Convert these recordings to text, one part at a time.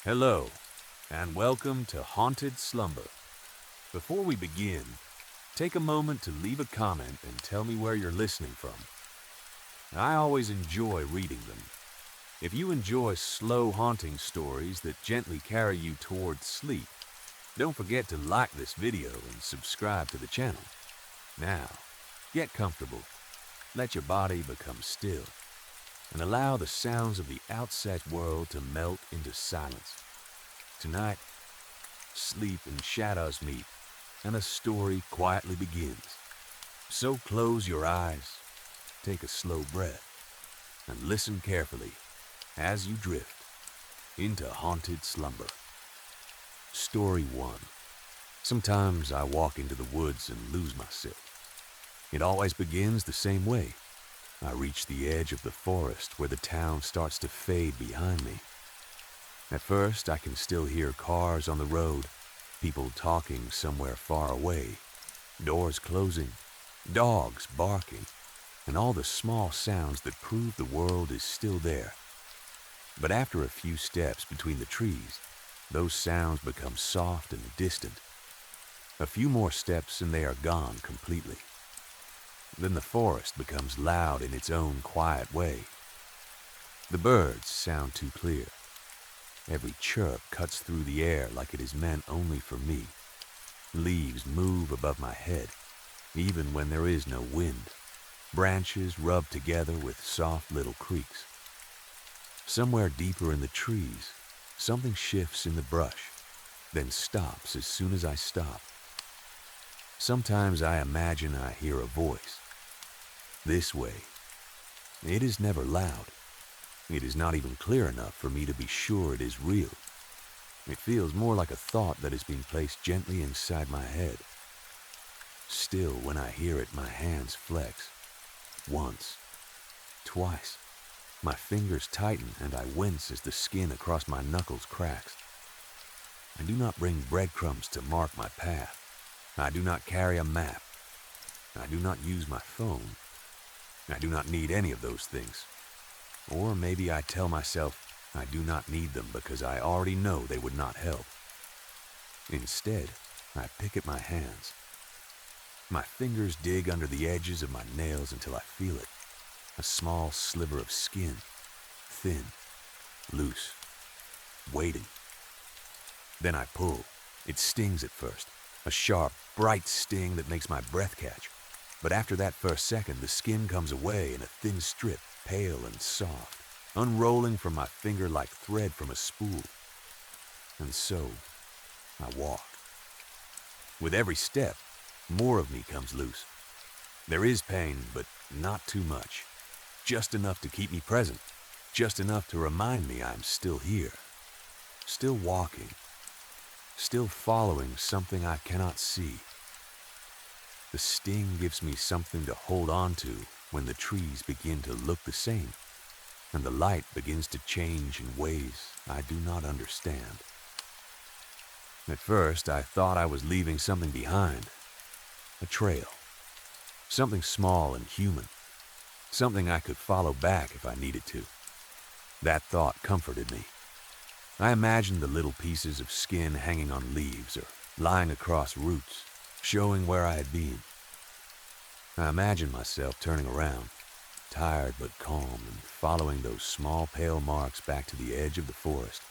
Hello, and welcome to Haunted Slumber. Before we begin, take a moment to leave a comment and tell me where you're listening from. I always enjoy reading them. If you enjoy slow haunting stories that gently carry you towards sleep, don't forget to like this video and subscribe to the channel. Now, get comfortable, let your body become still, and allow the sounds of the outside world to melt into silence. Tonight, sleep and shadows meet, and a story quietly begins. So close your eyes, take a slow breath, and listen carefully as you drift into haunted slumber. Story 1. Sometimes I walk into the woods and lose myself. It always begins the same way. I reach the edge of the forest where the town starts to fade behind me. At first, I can still hear cars on the road, people talking somewhere far away, doors closing, dogs barking, and all the small sounds that prove the world is still there. But after a few steps between the trees, those sounds become soft and distant. A few more steps and they are gone completely. Then the forest becomes loud in its own quiet way. The birds sound too clear. Every chirp cuts through the air like it is meant only for me. Leaves move above my head, even when there is no wind. Branches rub together with soft little creaks. Somewhere deeper in the trees, something shifts in the brush, then stops as soon as I stop. Sometimes I imagine I hear a voice. This way. It is never loud. It is not even clear enough for me to be sure it is real. It feels more like a thought that has been placed gently inside my head. Still, when I hear it, my hands flex. Once, twice. My fingers tighten and I wince as the skin across my knuckles cracks. I do not bring breadcrumbs to mark my path. I do not carry a map. I do not use my phone. I do not need any of those things. Or maybe I tell myself I do not need them because I already know they would not help. Instead, I pick at my hands. My fingers dig under the edges of my nails until I feel it. A small sliver of skin, thin, loose, waiting. Then I pull. It stings at first, a sharp, bright sting that makes my breath catch. But after that first second, the skin comes away in a thin strip, pale and soft, unrolling from my finger like thread from a spool. And so, I walk. With every step, more of me comes loose. There is pain, but not too much. Just enough to keep me present. Just enough to remind me I'm still here. Still walking. Still following something I cannot see. The sting gives me something to hold on to when the trees begin to look the same, and the light begins to change in ways I do not understand. At first, I thought I was leaving something behind. A trail. Something small and human. Something I could follow back if I needed to. That thought comforted me. I imagined the little pieces of skin hanging on leaves or lying across roots, showing where I had been. I imagined myself turning around, tired but calm, and following those small pale marks back to the edge of the forest.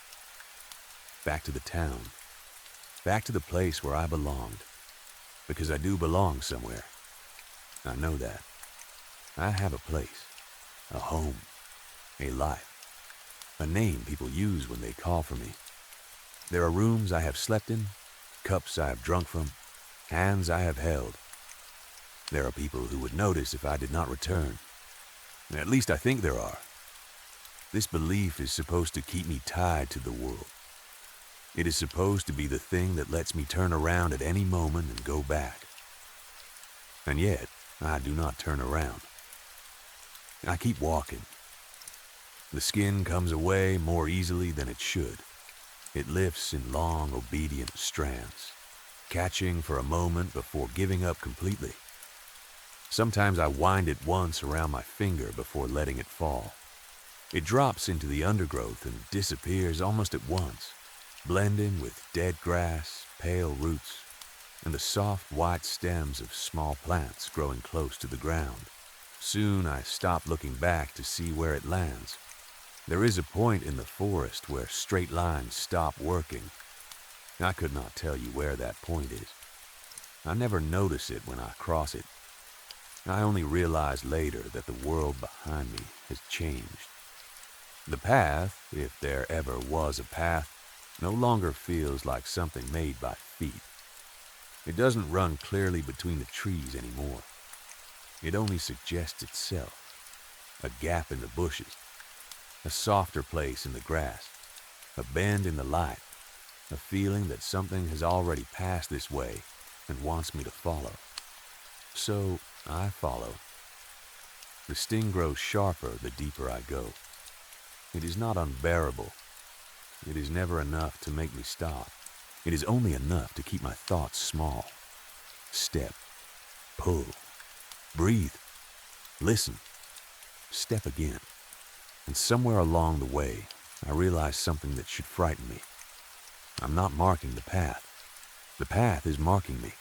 Back to the town. Back to the place where I belonged. Because I do belong somewhere. I know that. I have a place, a home, a life, a name people use when they call for me. There are rooms I have slept in, cups I have drunk from, hands I have held. There are people who would notice if I did not return. At least I think there are. This belief is supposed to keep me tied to the world. It is supposed to be the thing that lets me turn around at any moment and go back. And yet, I do not turn around. I keep walking. The skin comes away more easily than it should. It lifts in long, obedient strands, catching for a moment before giving up completely. Sometimes I wind it once around my finger before letting it fall. It drops into the undergrowth and disappears almost at once. blending with dead grass, pale roots, and the soft white stems of small plants growing close to the ground. Soon I stop looking back to see where it lands. There is a point in the forest where straight lines stop working. I could not tell you where that point is. I never notice it when I cross it. I only realize later that the world behind me has changed. The path, if there ever was a path, no longer feels like something made by feet. It doesn't run clearly between the trees anymore. It only suggests itself. A gap in the bushes, a softer place in the grass, a bend in the light, a feeling that something has already passed this way and wants me to follow. So I follow. The sting grows sharper the deeper I go. It is not unbearable. It is never enough to make me stop. It is only enough to keep my thoughts small. Step, pull, breathe, listen, step again. And somewhere along the way, I realize something that should frighten me. I'm not marking the path. The path is marking me.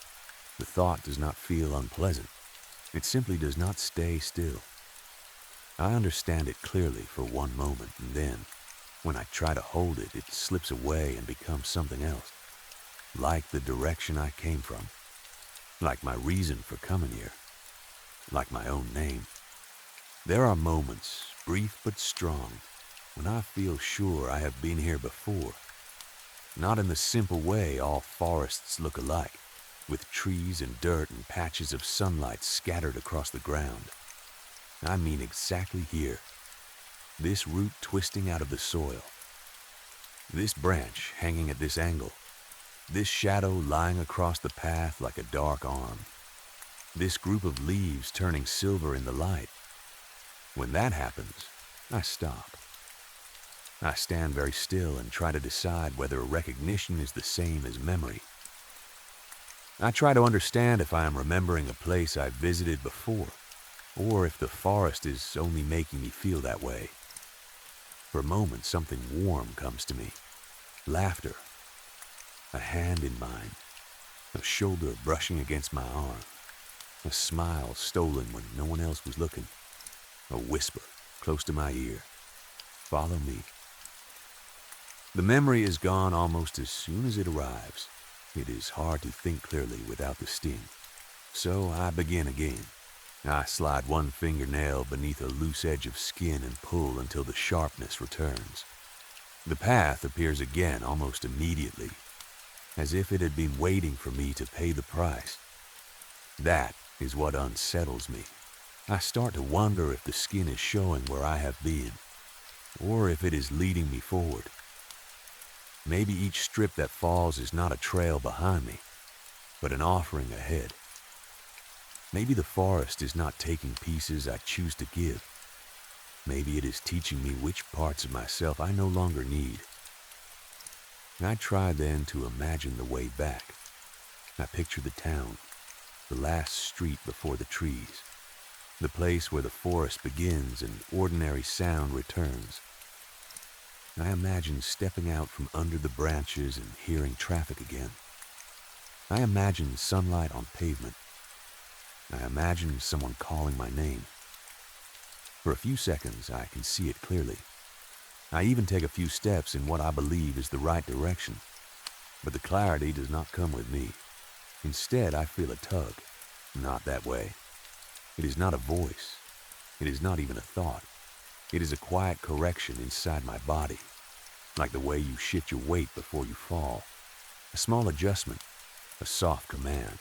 The thought does not feel unpleasant. It simply does not stay still. I understand it clearly for one moment, and then, when I try to hold it, it slips away and becomes something else. Like the direction I came from. Like my reason for coming here. Like my own name. There are moments, brief but strong, when I feel sure I have been here before. Not in the simple way all forests look alike, with trees and dirt and patches of sunlight scattered across the ground. I mean exactly here. This root twisting out of the soil. This branch hanging at this angle. This shadow lying across the path like a dark arm. This group of leaves turning silver in the light. When that happens, I stop. I stand very still and try to decide whether recognition is the same as memory. I try to understand if I am remembering a place I've visited before, or if the forest is only making me feel that way. For a moment, something warm comes to me. Laughter. A hand in mine. A shoulder brushing against my arm. A smile stolen when no one else was looking. A whisper close to my ear. Follow me. The memory is gone almost as soon as it arrives. It is hard to think clearly without the sting. So I begin again. I slide one fingernail beneath a loose edge of skin and pull until the sharpness returns. The path appears again almost immediately, as if it had been waiting for me to pay the price. That is what unsettles me. I start to wonder if the skin is showing where I have been, or if it is leading me forward. Maybe each strip that falls is not a trail behind me, but an offering ahead. Maybe the forest is not taking pieces I choose to give. Maybe it is teaching me which parts of myself I no longer need. I try then to imagine the way back. I picture the town, the last street before the trees, the place where the forest begins and ordinary sound returns. I imagine stepping out from under the branches and hearing traffic again. I imagine sunlight on pavement. I imagine someone calling my name. For a few seconds, I can see it clearly. I even take a few steps in what I believe is the right direction. But the clarity does not come with me. Instead, I feel a tug. Not that way. It is not a voice. It is not even a thought. It is a quiet correction inside my body, like the way you shift your weight before you fall. A small adjustment, a soft command.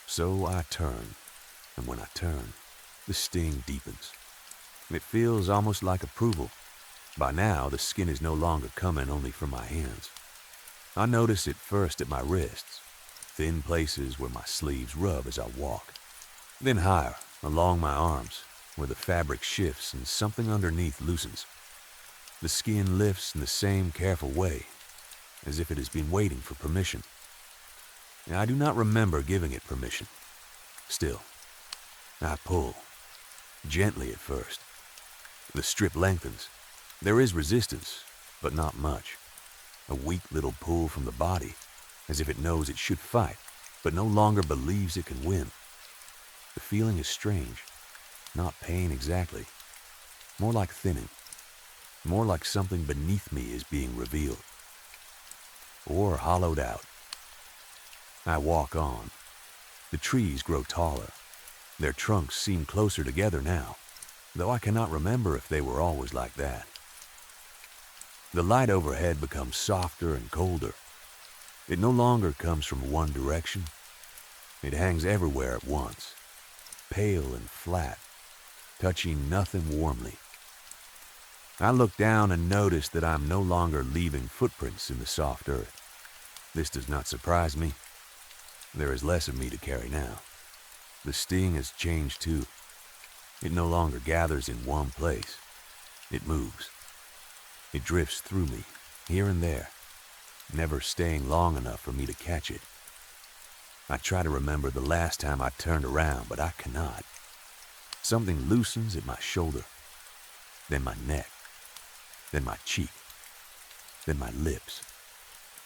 So I turn, and when I turn, the sting deepens. It feels almost like approval. By now, the skin is no longer coming only from my hands. I notice it first at my wrists, thin places where my sleeves rub as I walk. Then higher, along my arms, where the fabric shifts and something underneath loosens. The skin lifts in the same careful way, as if it has been waiting for permission. I do not remember giving it permission. Still, I pull, gently at first. The strip lengthens. There is resistance, but not much. a weak little pull from the body, as if it knows it should fight, but no longer believes it can win. The feeling is strange, not pain exactly, more like thinning, more like something beneath me is being revealed, or hollowed out. I walk on. The trees grow taller. Their trunks seem closer together now, though I cannot remember if they were always like that. The light overhead becomes softer and colder. It no longer comes from one direction. It hangs everywhere at once, pale and flat, touching nothing warmly. I look down and notice that I'm no longer leaving footprints in the soft earth. This does not surprise me. There is less of me to carry now. The sting has changed too. It no longer gathers in one place. It moves. It drifts through me, here and there, never staying long enough for me to catch it. I try to remember the last time I turned around, but I cannot. Something loosens at my shoulder, then my neck, then my cheek, then my lips.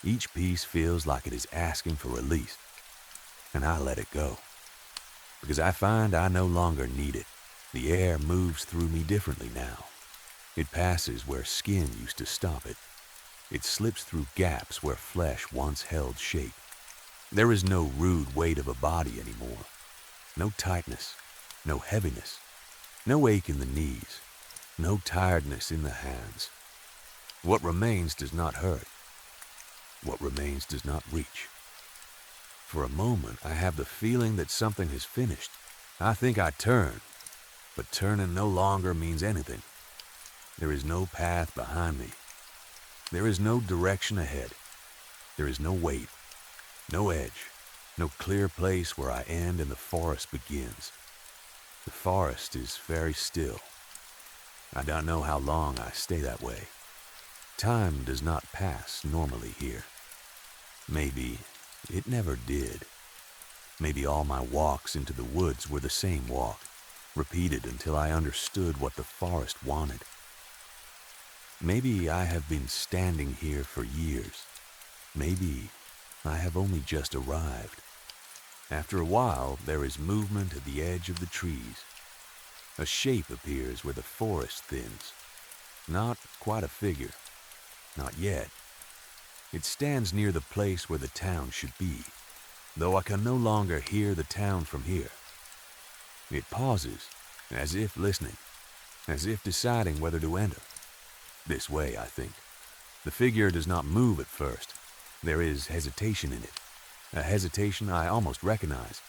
Each piece feels like it is asking for release, and I let it go, because I find I no longer need it. The air moves through me differently now. It passes where skin used to stop it. It slips through gaps where flesh once held shape. There is no rude weight of a body anymore. No tightness, no heaviness, no ache in the knees, no tiredness in the hands. What remains does not hurt. What remains does not reach. For a moment, I have the feeling that something has finished. I think I turn, but turning no longer means anything. There is no path behind me. There is no direction ahead. There is no weight, no edge, no clear place where I end and the forest begins. The forest is very still. I don't know how long I stay that way. Time does not pass normally here. Maybe it never did. Maybe all my walks into the woods were the same walk, repeated until I understood what the forest wanted. Maybe I have been standing here for years. Maybe I have only just arrived. After a while, there is movement at the edge of the trees. A shape appears where the forest thins. Not quite a figure. Not yet. It stands near the place where the town should be, though I can no longer hear the town from here. It pauses, as if listening, as if deciding whether to enter. This way, I think. The figure does not move at first. There is hesitation in it, a hesitation I almost recognize.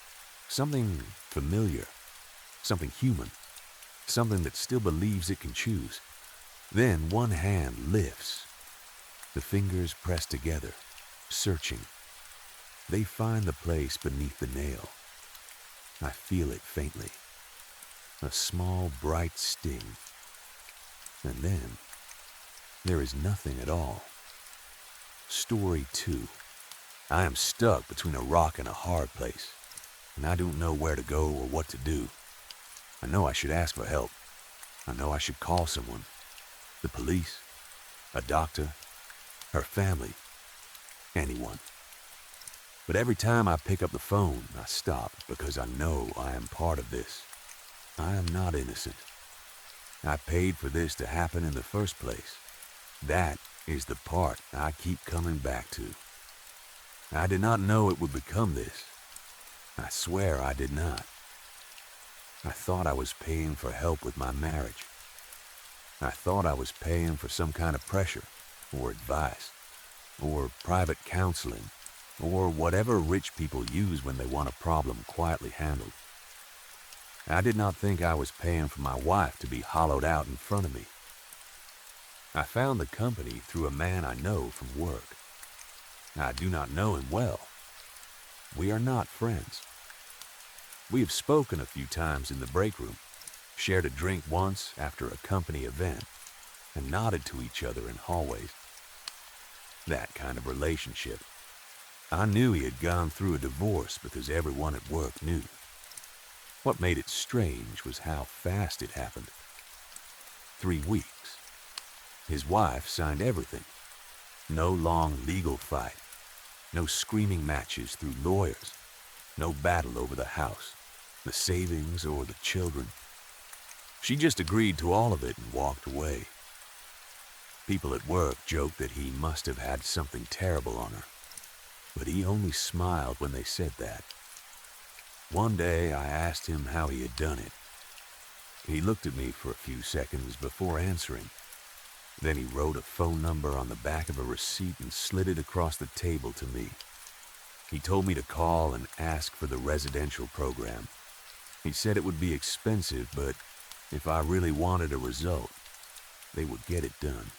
Something familiar, something human, something that still believes it can choose. Then one hand lifts. The fingers press together, searching. They find the place beneath the nail. I feel it faintly. A small, bright sting. And then, there is nothing at all. Story 2. I am stuck between a rock and a hard place, and I don't know where to go or what to do. I know I should ask for help. I know I should call someone. The police, a doctor, her family, anyone. But every time I pick up the phone, I stop because I know I am part of this. I am not innocent. I paid for this to happen in the first place. That is the part I keep coming back to. I did not know it would become this. I swear I did not. I thought I was paying for help with my marriage. I thought I was paying for some kind of pressure, or advice, or private counseling, or whatever rich people use when they want a problem quietly handled. I did not think I was paying for my wife to be hollowed out in front of me. I found the company through a man I know from work. I do not know him well. We are not friends. We have spoken a few times in the break room, shared a drink once after a company event, and nodded to each other in hallways. That kind of relationship. I knew he had gone through a divorce because everyone at work knew. What made it strange was how fast it happened. 3 weeks. His wife signed everything. No long legal fight. No screaming matches through lawyers. No battle over the house, the savings, or the children. She just agreed to all of it and walked away. People at work joked that he must have had something terrible on her, but he only smiled when they said that. One day I asked him how he had done it. He looked at me for a few seconds before answering. Then he wrote a phone number on the back of a receipt and slid it across the table to me. He told me to call and ask for the residential program. He said it would be expensive, but if I really wanted a result, they would get it done.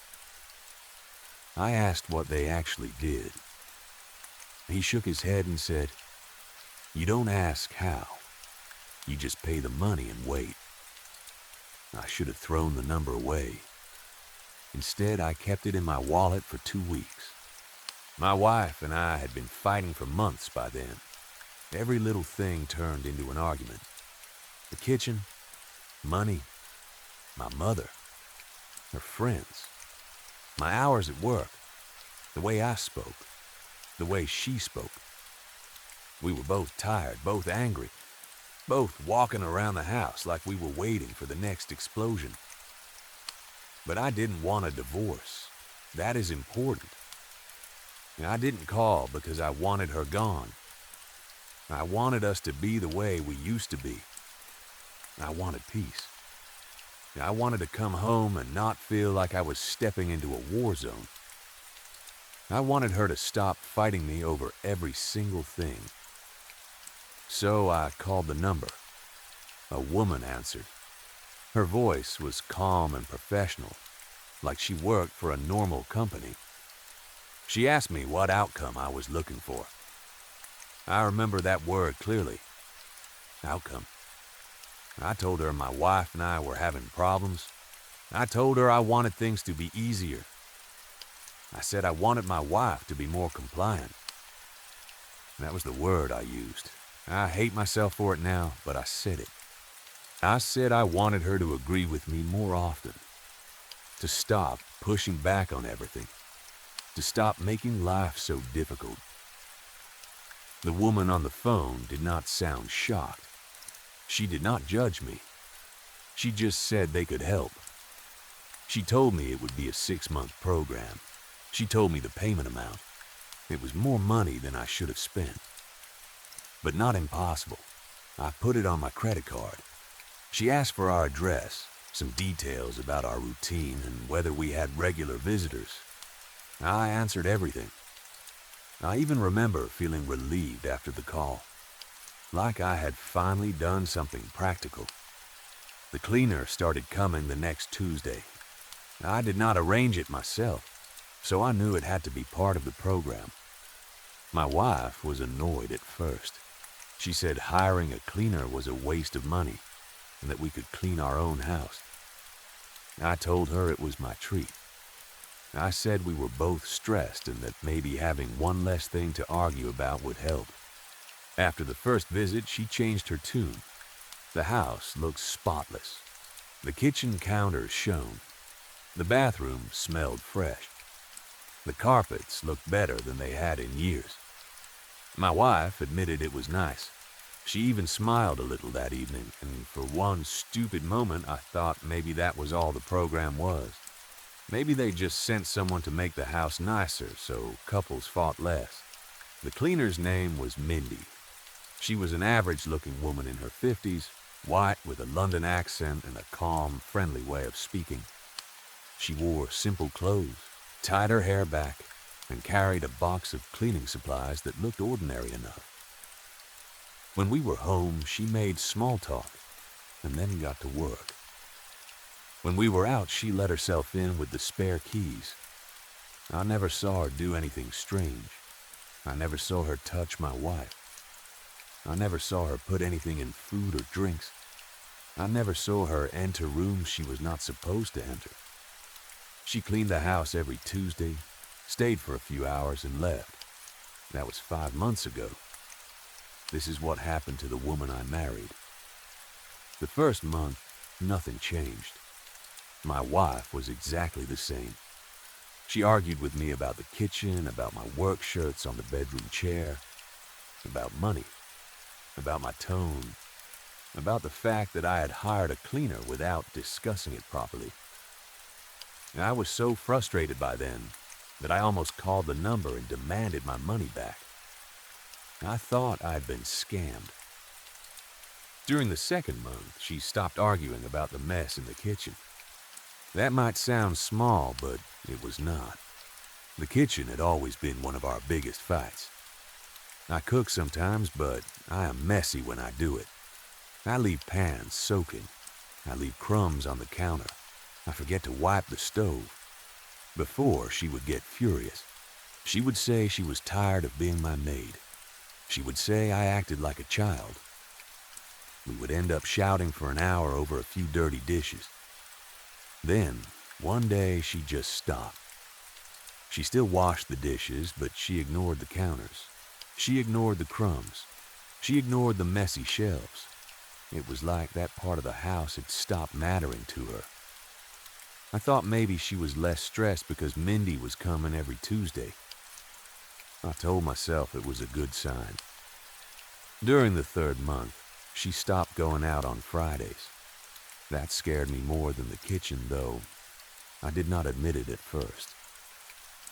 I asked what they actually did. He shook his head and said, "You don't ask how. You just pay the money and wait." I should have thrown the number away. Instead, I kept it in my wallet for 2 weeks. My wife and I had been fighting for months by then. Every little thing turned into an argument. The kitchen, money, my mother, her friends, my hours at work, the way I spoke, the way she spoke. We were both tired, both angry, both walking around the house like we were waiting for the next explosion. But I didn't want a divorce. That is important. And I didn't call because I wanted her gone. I wanted us to be the way we used to be. I wanted peace. I wanted to come home and not feel like I was stepping into a war zone. I wanted her to stop fighting me over every single thing. So I called the number. A woman answered. Her voice was calm and professional, like she worked for a normal company. She asked me what outcome I was looking for. I remember that word clearly. Outcome. I told her my wife and I were having problems. I told her I wanted things to be easier. I said I wanted my wife to be more compliant. That was the word I used. I hate myself for it now, but I said it. I said I wanted her to agree with me more often, to stop pushing back on everything, to stop making life so difficult. The woman on the phone did not sound shocked. She did not judge me. She just said they could help. She told me it would be a 6-month program. She told me the payment amount. It was more money than I should have spent. But not impossible. I put it on my credit card. She asked for our address, some details about our routine, and whether we had regular visitors. I answered everything. I even remember feeling relieved after the call, like I had finally done something practical. The cleaner started coming the next Tuesday. I did not arrange it myself, so I knew it had to be part of the program. My wife was annoyed at first. She said hiring a cleaner was a waste of money and that we could clean our own house. I told her it was my treat. I said we were both stressed and that maybe having one less thing to argue about would help. After the first visit, she changed her tune. The house looked spotless. The kitchen counters shone. The bathroom smelled fresh. The carpets looked better than they had in years. My wife admitted it was nice. She even smiled a little that evening, and for one stupid moment I thought maybe that was all the program was. Maybe they just sent someone to make the house nicer so couples fought less. The cleaner's name was Mindy. She was an average-looking woman in her 50s, white with a London accent and a calm, friendly way of speaking. She wore simple clothes, tied her hair back, and carried a box of cleaning supplies that looked ordinary enough. When we were home, she made small talk and then got to work. When we were out, she let herself in with the spare keys. I never saw her do anything strange. I never saw her touch my wife. I never saw her put anything in food or drinks. I never saw her enter rooms she was not supposed to enter. She cleaned the house every Tuesday, stayed for a few hours, and left. That was 5 months ago. This is what happened to the woman I married. The first month, nothing changed. My wife was exactly the same. She argued with me about the kitchen, about my work shirts on the bedroom chair, about money, about my tone, about the fact that I had hired a cleaner without discussing it properly. I was so frustrated by then that I almost called the number and demanded my money back. I thought I'd been scammed. During the second month, she stopped arguing about the mess in the kitchen. That might sound small, but it was not. The kitchen had always been one of our biggest fights. I cook sometimes, but I am messy when I do it. I leave pans soaking. I leave crumbs on the counter. I forget to wipe the stove. Before, she would get furious. She would say she was tired of being my maid. She would say I acted like a child. We would end up shouting for an hour over a few dirty dishes. Then, one day, she just stopped. She still washed the dishes, but she ignored the counters. She ignored the crumbs. She ignored the messy shelves. It was like that part of the house had stopped mattering to her. I thought maybe she was less stressed because Mindy was coming every Tuesday. I told myself it was a good sign. During the third month, she stopped going out on Fridays. That scared me more than the kitchen, though I did not admit it at first.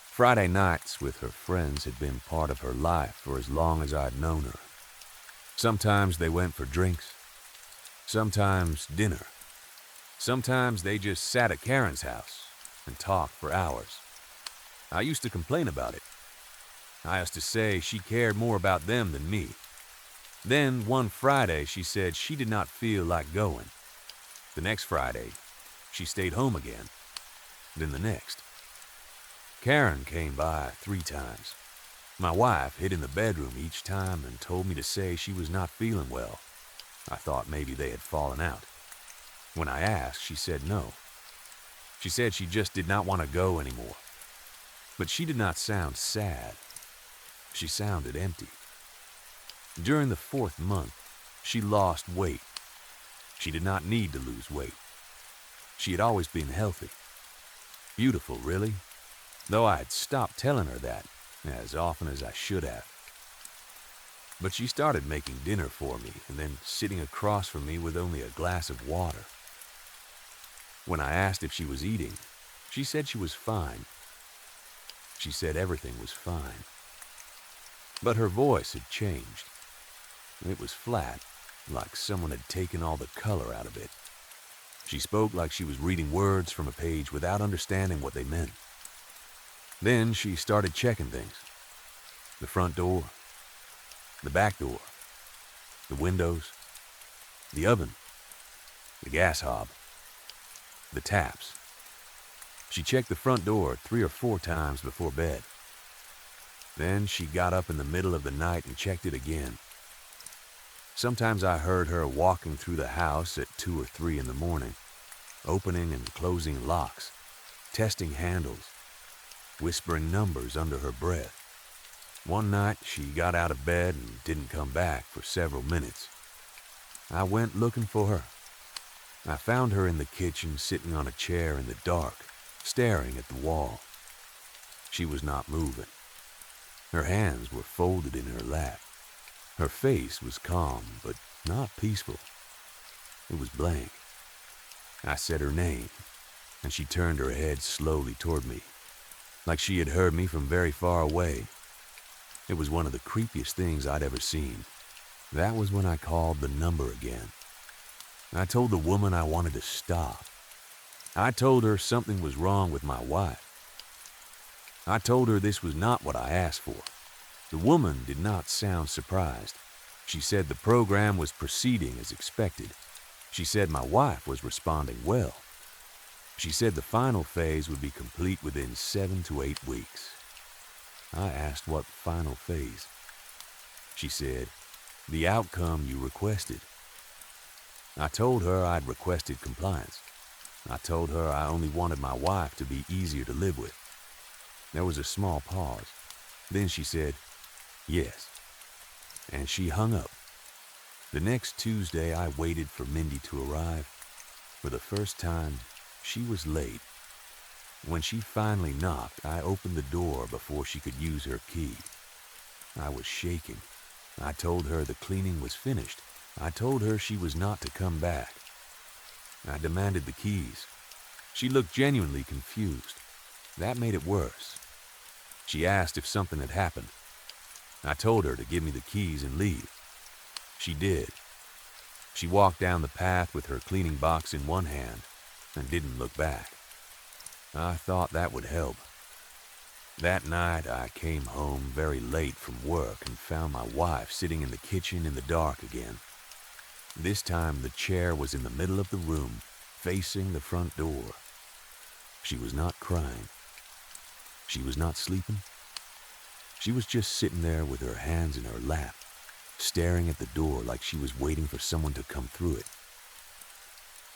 Friday nights with her friends had been part of her life for as long as I'd known her. Sometimes they went for drinks. Sometimes dinner. Sometimes they just sat at Karen's house and talked for hours. I used to complain about it. I used to say she cared more about them than me. Then one Friday she said she did not feel like going. The next Friday, she stayed home again. Then the next. Karen came by 3 times. My wife hid in the bedroom each time and told me to say she was not feeling well. I thought maybe they had fallen out. When I asked, she said no. She said she just did not want to go anymore. But she did not sound sad. She sounded empty. During the 4th month, she lost weight. She did not need to lose weight. She had always been healthy. Beautiful, really, though I had stopped telling her that as often as I should have. But she started making dinner for me and then sitting across from me with only a glass of water. When I asked if she was eating, she said she was fine. She said everything was fine. But her voice had changed. It was flat, like someone had taken all the color out of it. She spoke like she was reading words from a page without understanding what they meant. Then she started checking things. The front door, the back door, the windows, the oven, the gas hob, the taps. She checked the front door 3 or 4 times before bed. Then she got up in the middle of the night and checked it again. Sometimes I heard her walking through the house at 2 or 3 in the morning, opening and closing locks, testing handles, whispering numbers under her breath. One night she got out of bed and didn't come back for several minutes. I went looking for her. I found her in the kitchen sitting on a chair in the dark, staring at the wall. She was not moving. Her hands were folded in her lap. Her face was calm, but not peaceful. It was blank. I said her name, and she turned her head slowly toward me, like she had heard me from very far away. It was one of the creepiest things I'd ever seen. That was when I called the number again. I told the woman I wanted to stop. I told her something was wrong with my wife. I told her this was not what I asked for. The woman did not sound surprised. She said the program was proceeding as expected. She said my wife was responding well. She said the final phase would be complete within 7 to 8 weeks. I asked what final phase. She said, the outcome you requested. I told her I'd requested compliance. I told her I only wanted my wife to be easier to live with. There was a small pause. Then she said, yes. And she hung up. The next Tuesday, I waited for Mindy to arrive. For the first time, she was late. When she finally knocked, I opened the door before she could use her key. I was shaking. I told her the cleaning was finished. I told her she was not to come back. I demanded the keys. She looked genuinely confused. That made it worse. She asked if something had happened. I told her to give me the keys and leave. She did. She walked down the path with her cleaning box in one hand and didn't look back. I thought that would help. That night, I came home very late from work and found my wife sitting in the kitchen in the dark again. This time, the chair was in the middle of the room, facing the front door. She was not crying. She was not sleeping. She was just sitting there with her hands in her lap, staring at the door like she was waiting for someone to come through it.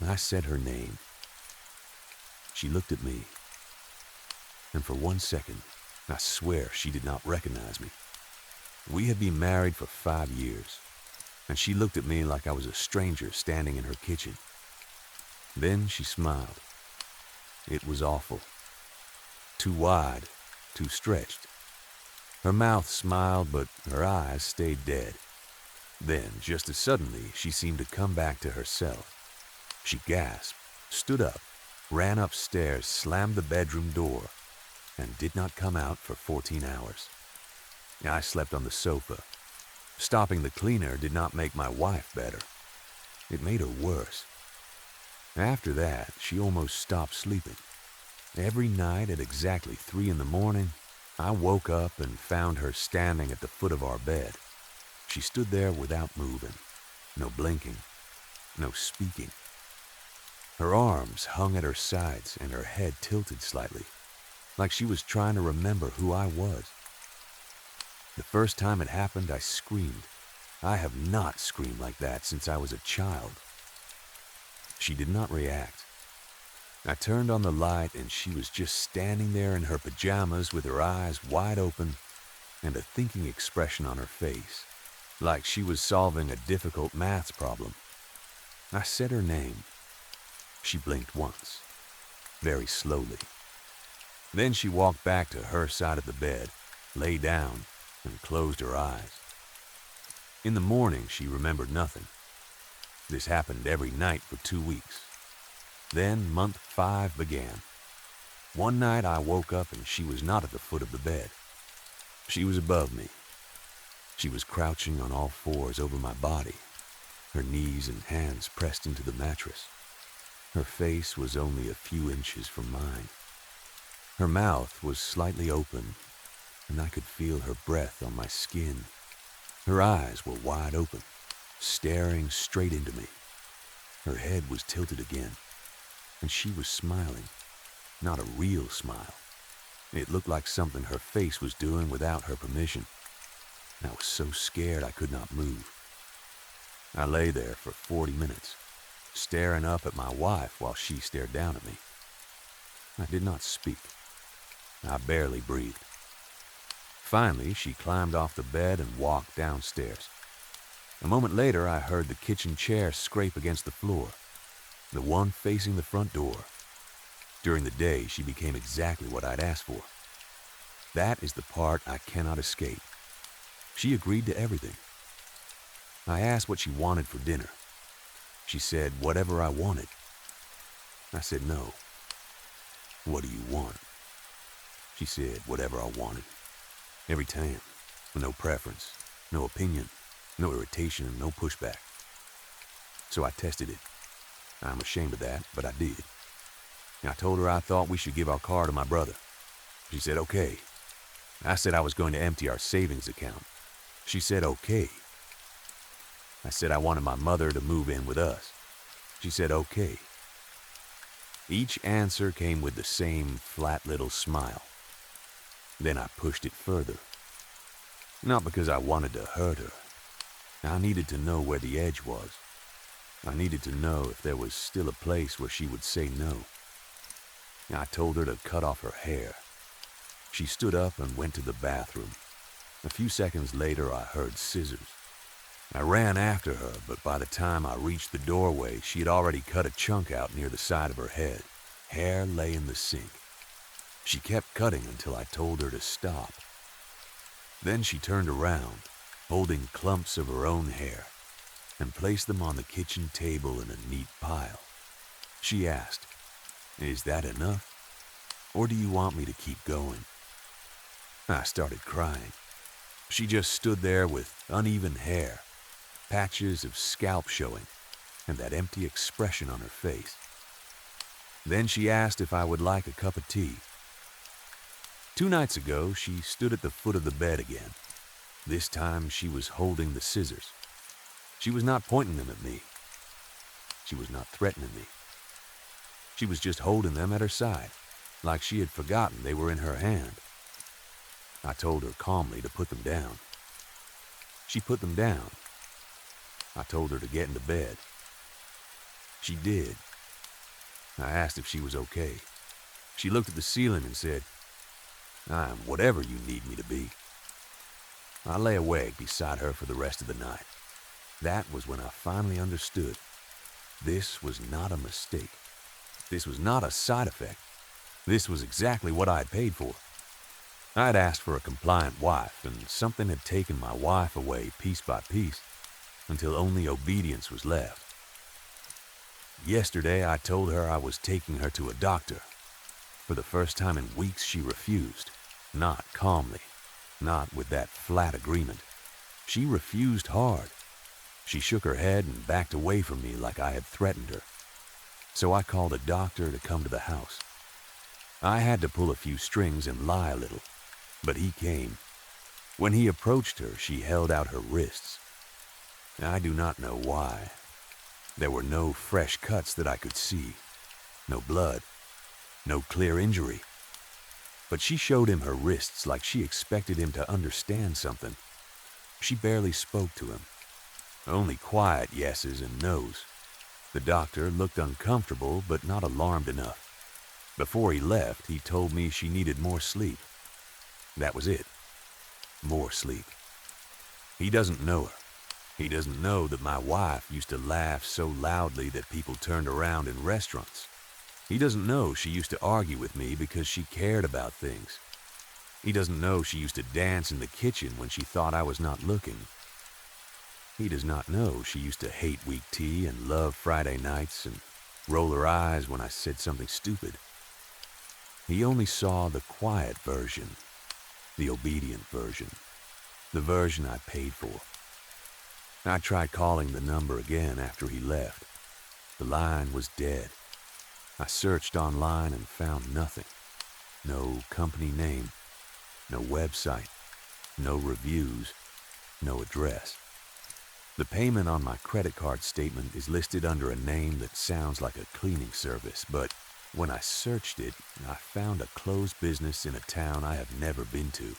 I said her name. She looked at me, and for 1 second, I swear she did not recognize me. We had been married for 5 years, and she looked at me like I was a stranger standing in her kitchen. Then she smiled. It was awful. Too wide, too stretched. Her mouth smiled, but her eyes stayed dead. Then, just as suddenly, she seemed to come back to herself. She gasped, stood up, ran upstairs, slammed the bedroom door, and did not come out for 14 hours. I slept on the sofa. Stopping the cleaner did not make my wife better. It made her worse. After that, she almost stopped sleeping. Every night at exactly 3 in the morning, I woke up and found her standing at the foot of our bed. She stood there without moving, no blinking, no speaking. Her arms hung at her sides and her head tilted slightly, like she was trying to remember who I was. The first time it happened, I screamed. I have not screamed like that since I was a child. She did not react. I turned on the light and she was just standing there in her pajamas with her eyes wide open and a thinking expression on her face, like she was solving a difficult maths problem. I said her name. She blinked once, very slowly. Then she walked back to her side of the bed, lay down, and closed her eyes. In the morning, she remembered nothing. This happened every night for 2 weeks. Then month 5 began. One night I woke up and she was not at the foot of the bed. She was above me. She was crouching on all fours over my body, her knees and hands pressed into the mattress. Her face was only a few inches from mine. Her mouth was slightly open, and I could feel her breath on my skin. Her eyes were wide open, staring straight into me. Her head was tilted again, and she was smiling, not a real smile. It looked like something her face was doing without her permission. I was so scared I could not move. I lay there for 40 minutes, staring up at my wife while she stared down at me. I did not speak. I barely breathed. Finally, she climbed off the bed and walked downstairs. A moment later, I heard the kitchen chair scrape against the floor, the one facing the front door. During the day, she became exactly what I'd asked for. That is the part I cannot escape. She agreed to everything. I asked what she wanted for dinner. She said, whatever I wanted. I said, no. What do you want? She said, whatever I wanted. Every time, with no preference, no opinion, no irritation, and no pushback. So I tested it. I'm ashamed of that, but I did. I told her I thought we should give our car to my brother. She said, okay. I said I was going to empty our savings account. She said, okay. I said I wanted my mother to move in with us. She said, okay. Each answer came with the same flat little smile. Then I pushed it further. Not because I wanted to hurt her. I needed to know where the edge was. I needed to know if there was still a place where she would say no. I told her to cut off her hair. She stood up and went to the bathroom. A few seconds later, I heard scissors. I ran after her, but by the time I reached the doorway, she had already cut a chunk out near the side of her head. Hair lay in the sink. She kept cutting until I told her to stop. Then she turned around, holding clumps of her own hair, and placed them on the kitchen table in a neat pile. She asked, "Is that enough? Or do you want me to keep going?" I started crying. She just stood there with uneven hair, patches of scalp showing, and that empty expression on her face. Then she asked if I would like a cup of tea. 2 nights ago, she stood at the foot of the bed again. This time, she was holding the scissors. She was not pointing them at me. She was not threatening me. She was just holding them at her side, like she had forgotten they were in her hand. I told her calmly to put them down. She put them down. I told her to get into bed. She did. I asked if she was okay. She looked at the ceiling and said, "I'm whatever you need me to be." I lay awake beside her for the rest of the night. That was when I finally understood. This was not a mistake. This was not a side effect. This was exactly what I had paid for. I had asked for a compliant wife, and something had taken my wife away piece by piece until only obedience was left. Yesterday, I told her I was taking her to a doctor. For the first time in weeks, she refused. Not calmly, not with that flat agreement. She refused hard. She shook her head and backed away from me like I had threatened her. So I called a doctor to come to the house. I had to pull a few strings and lie a little, but he came. When he approached her, she held out her wrists. I do not know why. There were no fresh cuts that I could see, no blood, no clear injury. But she showed him her wrists like she expected him to understand something. She barely spoke to him, only quiet yeses and nos. The doctor looked uncomfortable but not alarmed enough. Before he left, he told me she needed more sleep. That was it. More sleep. He doesn't know her. He doesn't know that my wife used to laugh so loudly that people turned around in restaurants. He doesn't know she used to argue with me because she cared about things. He doesn't know she used to dance in the kitchen when she thought I was not looking. He does not know she used to hate weak tea and love Friday nights and roll her eyes when I said something stupid. He only saw the quiet version, the obedient version, the version I paid for. I tried calling the number again after he left. The line was dead. I searched online and found nothing. No company name, no website, no reviews, no address. The payment on my credit card statement is listed under a name that sounds like a cleaning service, but when I searched it, I found a closed business in a town I have never been to.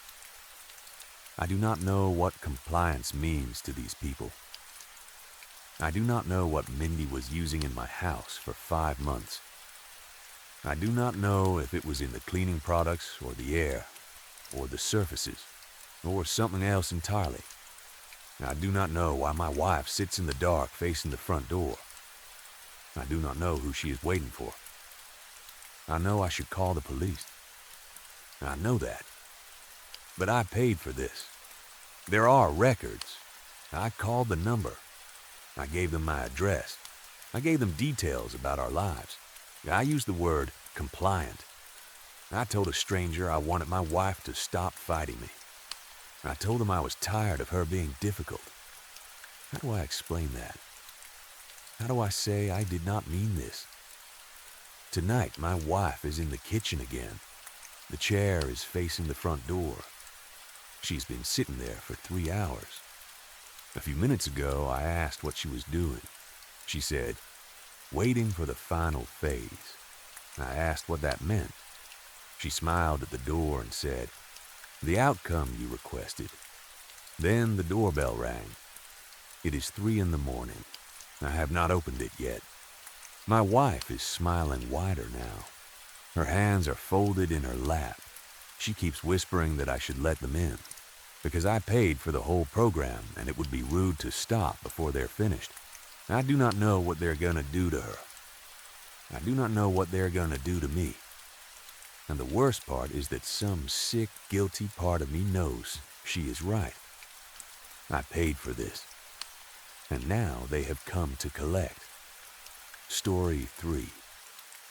I do not know what compliance means to these people. I do not know what Mindy was using in my house for 5 months. I do not know if it was in the cleaning products or the air or the surfaces or something else entirely. I do not know why my wife sits in the dark facing the front door. I do not know who she is waiting for. I know I should call the police. I know that. But I paid for this. There are records. I called the number. I gave them my address. I gave them details about our lives. I used the word compliant. I told a stranger I wanted my wife to stop fighting me. I told him I was tired of her being difficult. How do I explain that? How do I say I did not mean this? Tonight, my wife is in the kitchen again. The chair is facing the front door. She's been sitting there for 3 hours. A few minutes ago, I asked what she was doing. She said, waiting for the final phase. I asked what that meant. She smiled at the door and said, the outcome you requested. Then the doorbell rang. It is 3 in the morning. I have not opened it yet. My wife is smiling wider now. Her hands are folded in her lap. She keeps whispering that I should let them in, because I paid for the whole program and it would be rude to stop before they're finished. I do not know what they're gonna do to her. I do not know what they're gonna do to me. And the worst part is that some sick, guilty part of me knows she is right. I paid for this, and now they have come to collect. Story 3.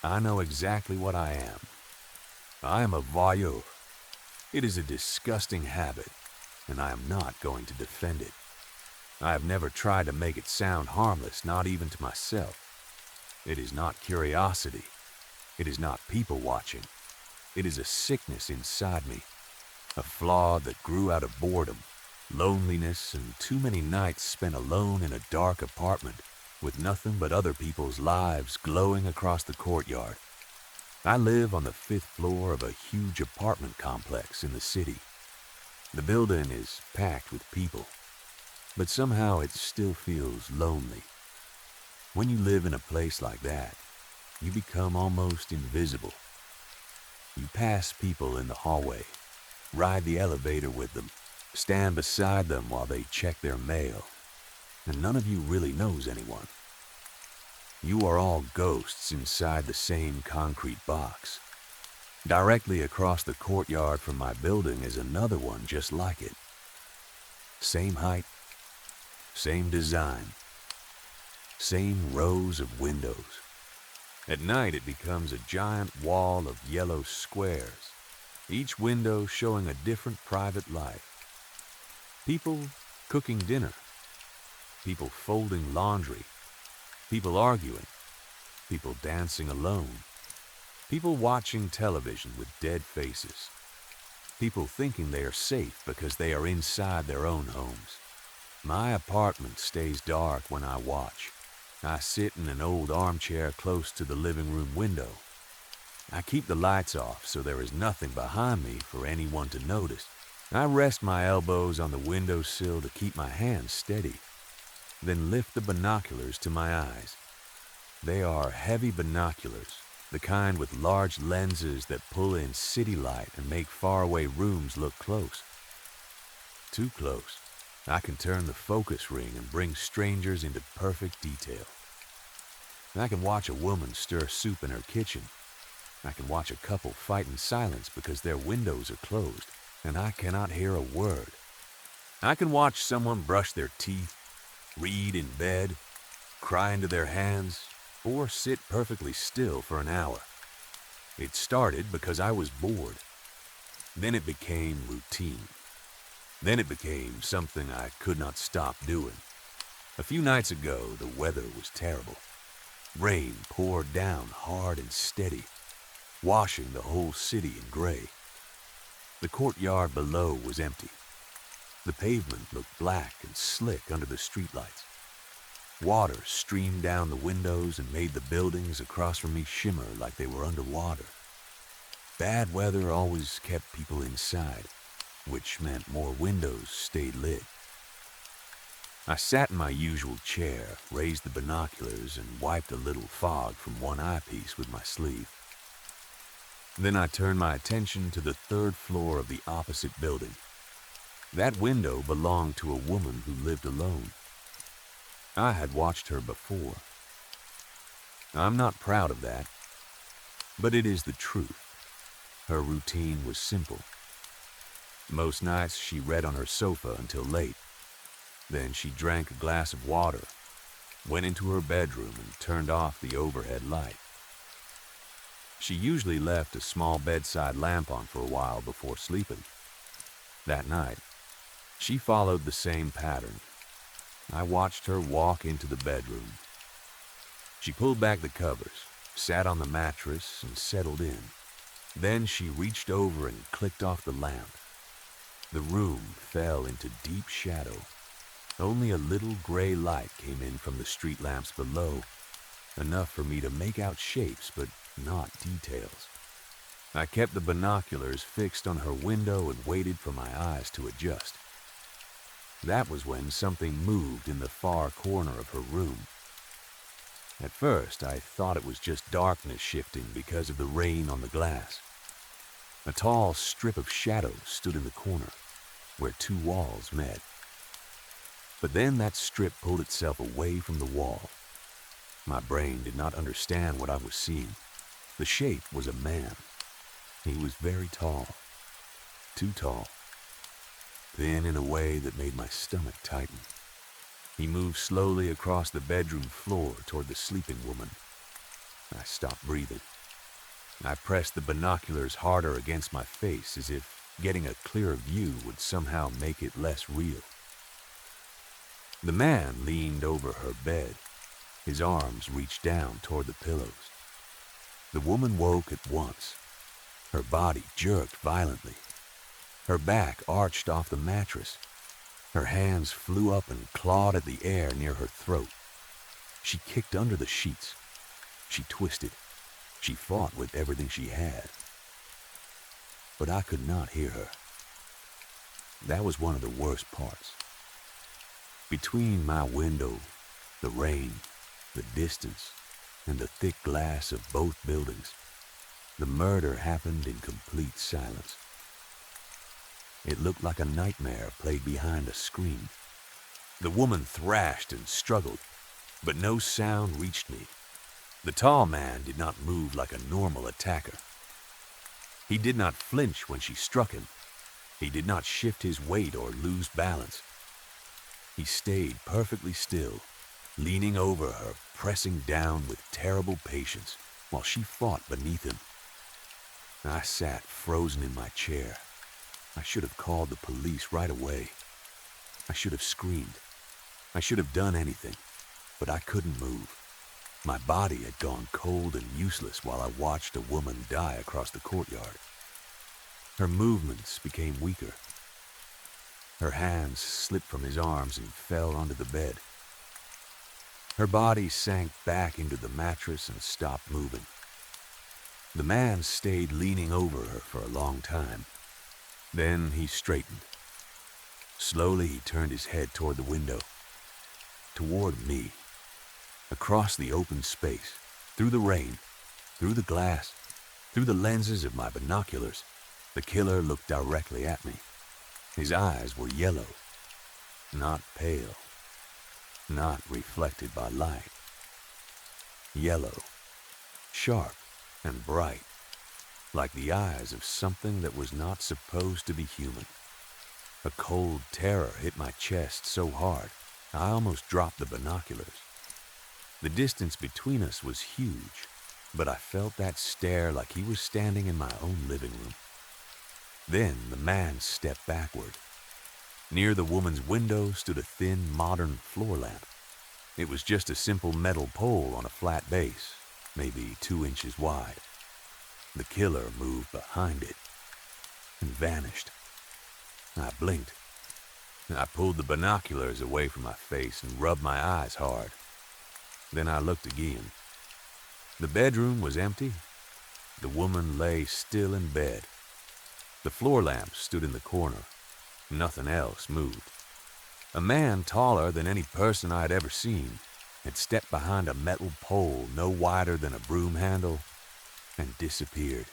I know exactly what I am. I am a voyeur. It is a disgusting habit, and I am not going to defend it. I have never tried to make it sound harmless, not even to myself. It is not curiosity. It is not people watching. It is a sickness inside me, a flaw that grew out of boredom, loneliness, and too many nights spent alone in a dark apartment with nothing but other people's lives glowing across the courtyard. I live on the 5th floor of a huge apartment complex in the city. The building is packed with people, but somehow it still feels lonely. When you live in a place like that, you become almost invisible. You pass people in the hallway, ride the elevator with them, stand beside them while they check their mail, and none of you really knows anyone. You are all ghosts inside the same concrete box. Directly across the courtyard from my building is another one just like it. Same height, same design, same rows of windows. At night it becomes a giant wall of yellow squares, each window showing a different private life. People cooking dinner, people folding laundry, people arguing, people dancing alone, people watching television with dead faces, people thinking they are safe because they are inside their own homes. My apartment stays dark when I watch. I sit in an old armchair close to the living room window. I keep the lights off so there is nothing behind me for anyone to notice. I rest my elbows on the windowsill to keep my hands steady, then lift the binoculars to my eyes. They are heavy binoculars, the kind with large lenses that pull in city light and make faraway rooms look close. Too close. I can turn the focus ring and bring strangers into perfect detail. I can watch a woman stir soup in her kitchen. I can watch a couple fight in silence because their windows are closed and I cannot hear a word. I can watch someone brush their teeth, read in bed, cry into their hands, or sit perfectly still for an hour. It started because I was bored. Then it became routine. Then it became something I could not stop doing. A few nights ago, the weather was terrible. Rain poured down hard and steady, washing the whole city in gray. The courtyard below was empty. The pavement looked black and slick under the streetlights. Water streamed down the windows and made the buildings across from me shimmer like they were underwater. Bad weather always kept people inside, which meant more windows stayed lit. I sat in my usual chair, raised the binoculars, and wiped a little fog from one eyepiece with my sleeve. Then I turned my attention to the 3rd floor of the opposite building. That window belonged to a woman who lived alone. I had watched her before. I'm not proud of that, but it is the truth. Her routine was simple. Most nights she read on her sofa until late. Then she drank a glass of water, went into her bedroom and turned off the overhead light. She usually left a small bedside lamp on for a while before sleeping. That night, she followed the same pattern. I watched her walk into the bedroom. She pulled back the covers, sat on the mattress, and settled in. Then she reached over and clicked off the lamp. The room fell into deep shadow. Only a little gray light came in from the street lamps below, enough for me to make out shapes but not details. I kept the binoculars fixed on her window and waited for my eyes to adjust. That was when something moved in the far corner of her room. At first, I thought it was just darkness shifting because of the rain on the glass. A tall strip of shadow stood in the corner, where 2 walls met. But then that strip pulled itself away from the wall. My brain did not understand what I was seeing. The shape was a man. He was very tall, too tall, thin in a way that made my stomach tighten. He moved slowly across the bedroom floor toward the sleeping woman. I stopped breathing. I pressed the binoculars harder against my face as if getting a clearer view would somehow make it less real. The man leaned over her bed. His arms reached down toward the pillows. The woman woke at once. Her body jerked violently. Her back arched off the mattress. Her hands flew up and clawed at the air near her throat. She kicked under the sheets. She twisted. She fought with everything she had. But I could not hear her. That was one of the worst parts. Between my window, the rain, the distance, and the thick glass of both buildings, the murder happened in complete silence. It looked like a nightmare played behind a screen. The woman thrashed and struggled, but no sound reached me. The tall man did not move like a normal attacker. He did not flinch when she struck him. He did not shift his weight or lose balance. He stayed perfectly still, leaning over her, pressing down with terrible patience while she fought beneath him. I sat frozen in my chair. I should have called the police right away. I should have screamed. I should have done anything, but I couldn't move. My body had gone cold and useless while I watched a woman die across the courtyard. Her movements became weaker. Her hands slipped from his arms and fell onto the bed. Her body sank back into the mattress and stopped moving. The man stayed leaning over her for a long time. Then he straightened. Slowly he turned his head toward the window, toward me. Across the open space, through the rain, through the glass, through the lenses of my binoculars, the killer looked directly at me. His eyes were yellow, not pale, not reflected by light. Yellow, sharp and bright, like the eyes of something that was not supposed to be human. A cold terror hit my chest so hard, I almost dropped the binoculars. The distance between us was huge, but I felt that stare like he was standing in my own living room. Then the man stepped backward. Near the woman's window stood a thin, modern floor lamp. It was just a simple metal pole on a flat base, maybe 2 inches wide. The killer moved behind it and vanished. I blinked. I pulled the binoculars away from my face and rubbed my eyes hard. Then I looked again. The bedroom was empty. The woman lay still in bed. The floor lamp stood in the corner. Nothing else moved. A man taller than any person I had ever seen had stepped behind a metal pole no wider than a broom handle and disappeared.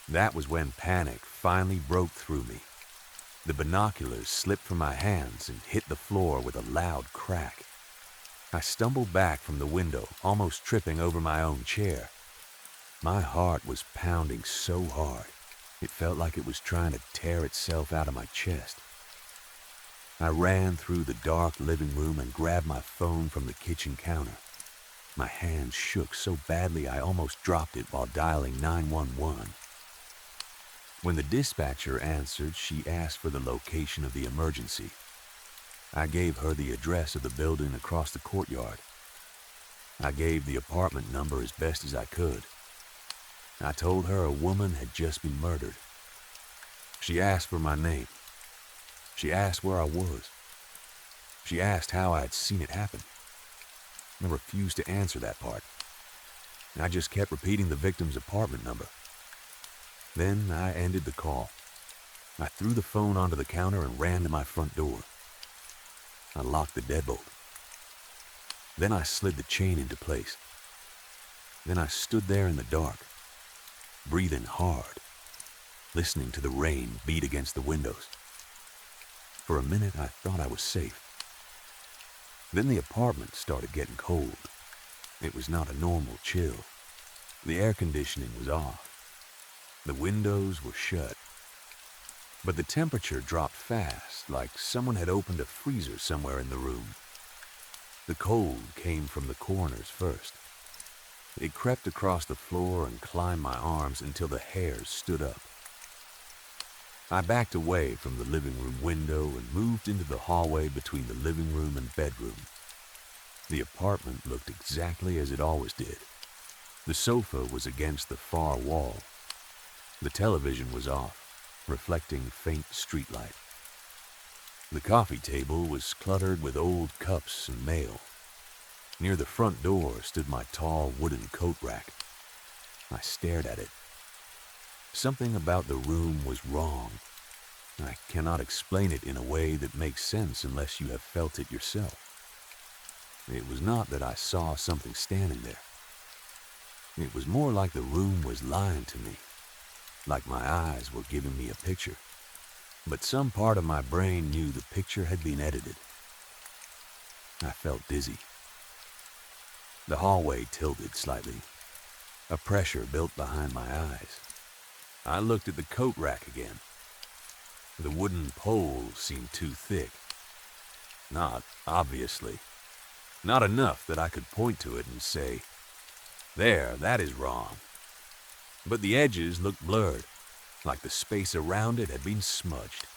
That was when panic finally broke through me. The binoculars slipped from my hands and hit the floor with a loud crack. I stumbled back from the window, almost tripping over my own chair. My heart was pounding so hard, it felt like it was trying to tear itself out of my chest. I ran through the dark living room and grabbed my phone from the kitchen counter. My hand shook so badly I almost dropped it while dialing 911. When the dispatcher answered, she asked for the location of the emergency. I gave her the address of the building across the courtyard. I gave the apartment number as best as I could. I told her a woman had just been murdered. She asked for my name. She asked where I was. She asked how I had seen it happen. I refused to answer that part. I just kept repeating the victim's apartment number. Then I ended the call. I threw the phone onto the counter and ran to my front door. I locked the deadbolt. Then I slid the chain into place. Then I stood there in the dark, breathing hard, listening to the rain beat against the windows. For a minute, I thought I was safe. Then the apartment started getting cold. It was not a normal chill. The air conditioning was off. The windows were shut, but the temperature dropped fast, like someone had opened a freezer somewhere in the room. The cold came from the corners first. It crept across the floor and climbed my arms until the hairs stood up. I backed away from the living room window and moved into the hallway between the living room and bedroom. The apartment looked exactly as it always did. The sofa was against the far wall. The television was off, reflecting faint streetlight. The coffee table was cluttered with old cups and mail. Near the front door stood my tall wooden coat rack. I stared at it. Something about the room was wrong. I cannot explain it in a way that makes sense unless you have felt it yourself. It was not that I saw something standing there. It was more like the room was lying to me, like my eyes were giving me a picture. But some part of my brain knew the picture had been edited. I felt dizzy. The hallway tilted slightly. A pressure built behind my eyes. I looked at the coat rack again. The wooden pole seemed too thick. Not obviously. Not enough that I could point to it and say, "There, that is wrong." But the edges looked blurred, like the space around it had been smudged.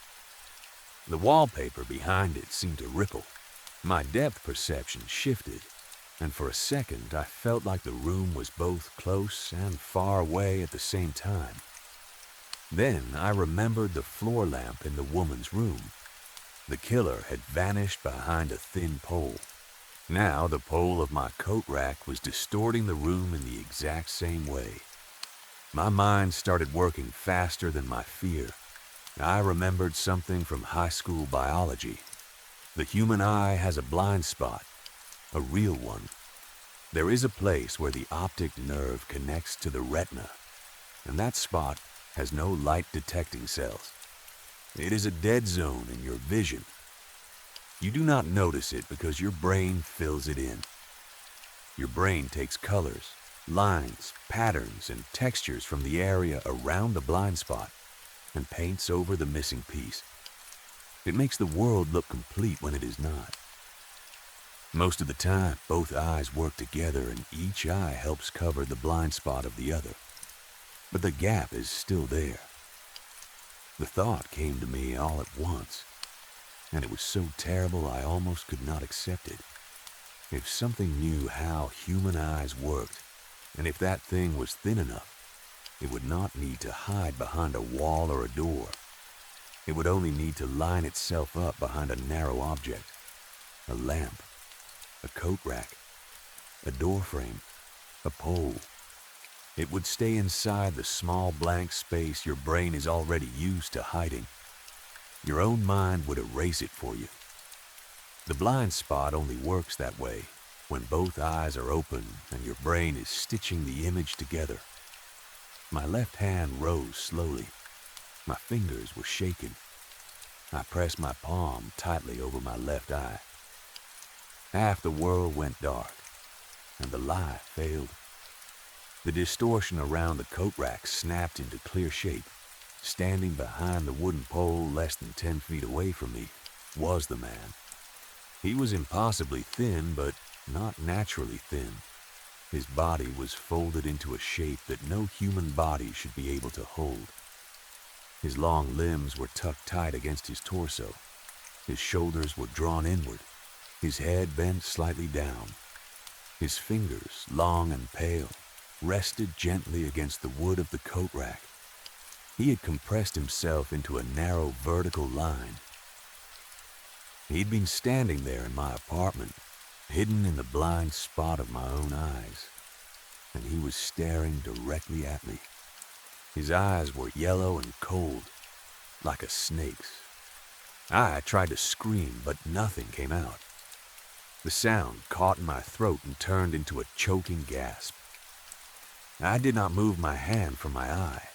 The wallpaper behind it seemed to ripple. My depth perception shifted, and for a second I felt like the room was both close and far away at the same time. Then I remembered the floor lamp in the woman's room. The killer had vanished behind a thin pole. Now the pole of my coat rack was distorting the room in the exact same way. My mind started working faster than my fear. I remembered something from high school biology. The human eye has a blind spot, a real one. There is a place where the optic nerve connects to the retina, and that spot has no light-detecting cells. It is a dead zone in your vision. You do not notice it because your brain fills it in. Your brain takes colors, lines, patterns, and textures from the area around the blind spot and paints over the missing piece. It makes the world look complete when it is not. Most of the time, both eyes work together and each eye helps cover the blind spot of the other. But the gap is still there. The thought came to me all at once, and it was so terrible I almost could not accept it. If something knew how human eyes worked, and if that thing was thin enough, it would not need to hide behind a wall or a door. It would only need to line itself up behind a narrow object, a lamp, a coat rack, a door frame, a pole. It would stay inside the small blank space your brain is already used to hiding. Your own mind would erase it for you. The blind spot only works that way when both eyes are open and your brain is stitching the image together. My left hand rose slowly. My fingers were shaking. I pressed my palm tightly over my left eye. Half the world went dark, and the lie failed. The distortion around the coat rack snapped into clear shape. Standing behind the wooden pole less than 10 feet away from me was the man. He was impossibly thin, but not naturally thin. His body was folded into a shape that no human body should be able to hold. His long limbs were tucked tight against his torso. His shoulders were drawn inward. His head bent slightly down. His fingers, long and pale, rested gently against the wood of the coat rack. He had compressed himself into a narrow vertical line. He'd been standing there in my apartment, hidden in the blind spot of my own eyes, and he was staring directly at me. His eyes were yellow and cold, like a snake's. I tried to scream, but nothing came out. The sound caught in my throat and turned into a choking gasp. I did not move my hand from my eye.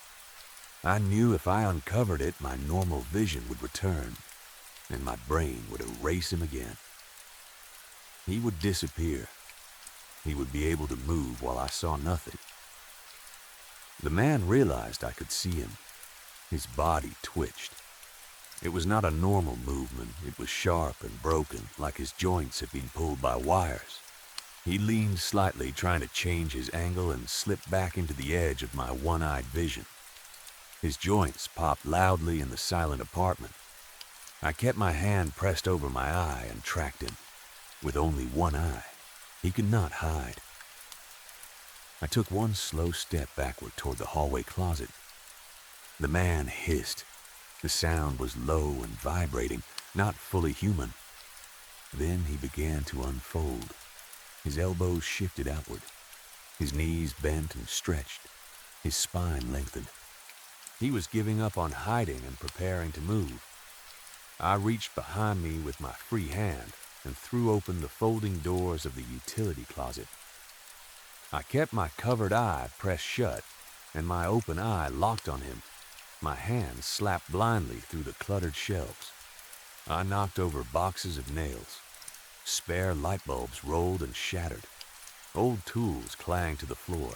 I knew if I uncovered it, my normal vision would return, and my brain would erase him again. He would disappear. He would be able to move while I saw nothing. The man realized I could see him. His body twitched. It was not a normal movement. It was sharp and broken, like his joints had been pulled by wires. He leaned slightly, trying to change his angle, and slipped back into the edge of my one-eyed vision. His joints popped loudly in the silent apartment. I kept my hand pressed over my eye and tracked him. With only one eye, he could not hide. I took one slow step backward toward the hallway closet. The man hissed. The sound was low and vibrating, not fully human. Then he began to unfold. His elbows shifted outward. His knees bent and stretched. His spine lengthened. He was giving up on hiding and preparing to move. I reached behind me with my free hand and threw open the folding doors of the utility closet. I kept my covered eye pressed shut and my open eye locked on him. My hand slapped blindly through the cluttered shelves. I knocked over boxes of nails. Spare light bulbs rolled and shattered. Old tools clanged to the floor.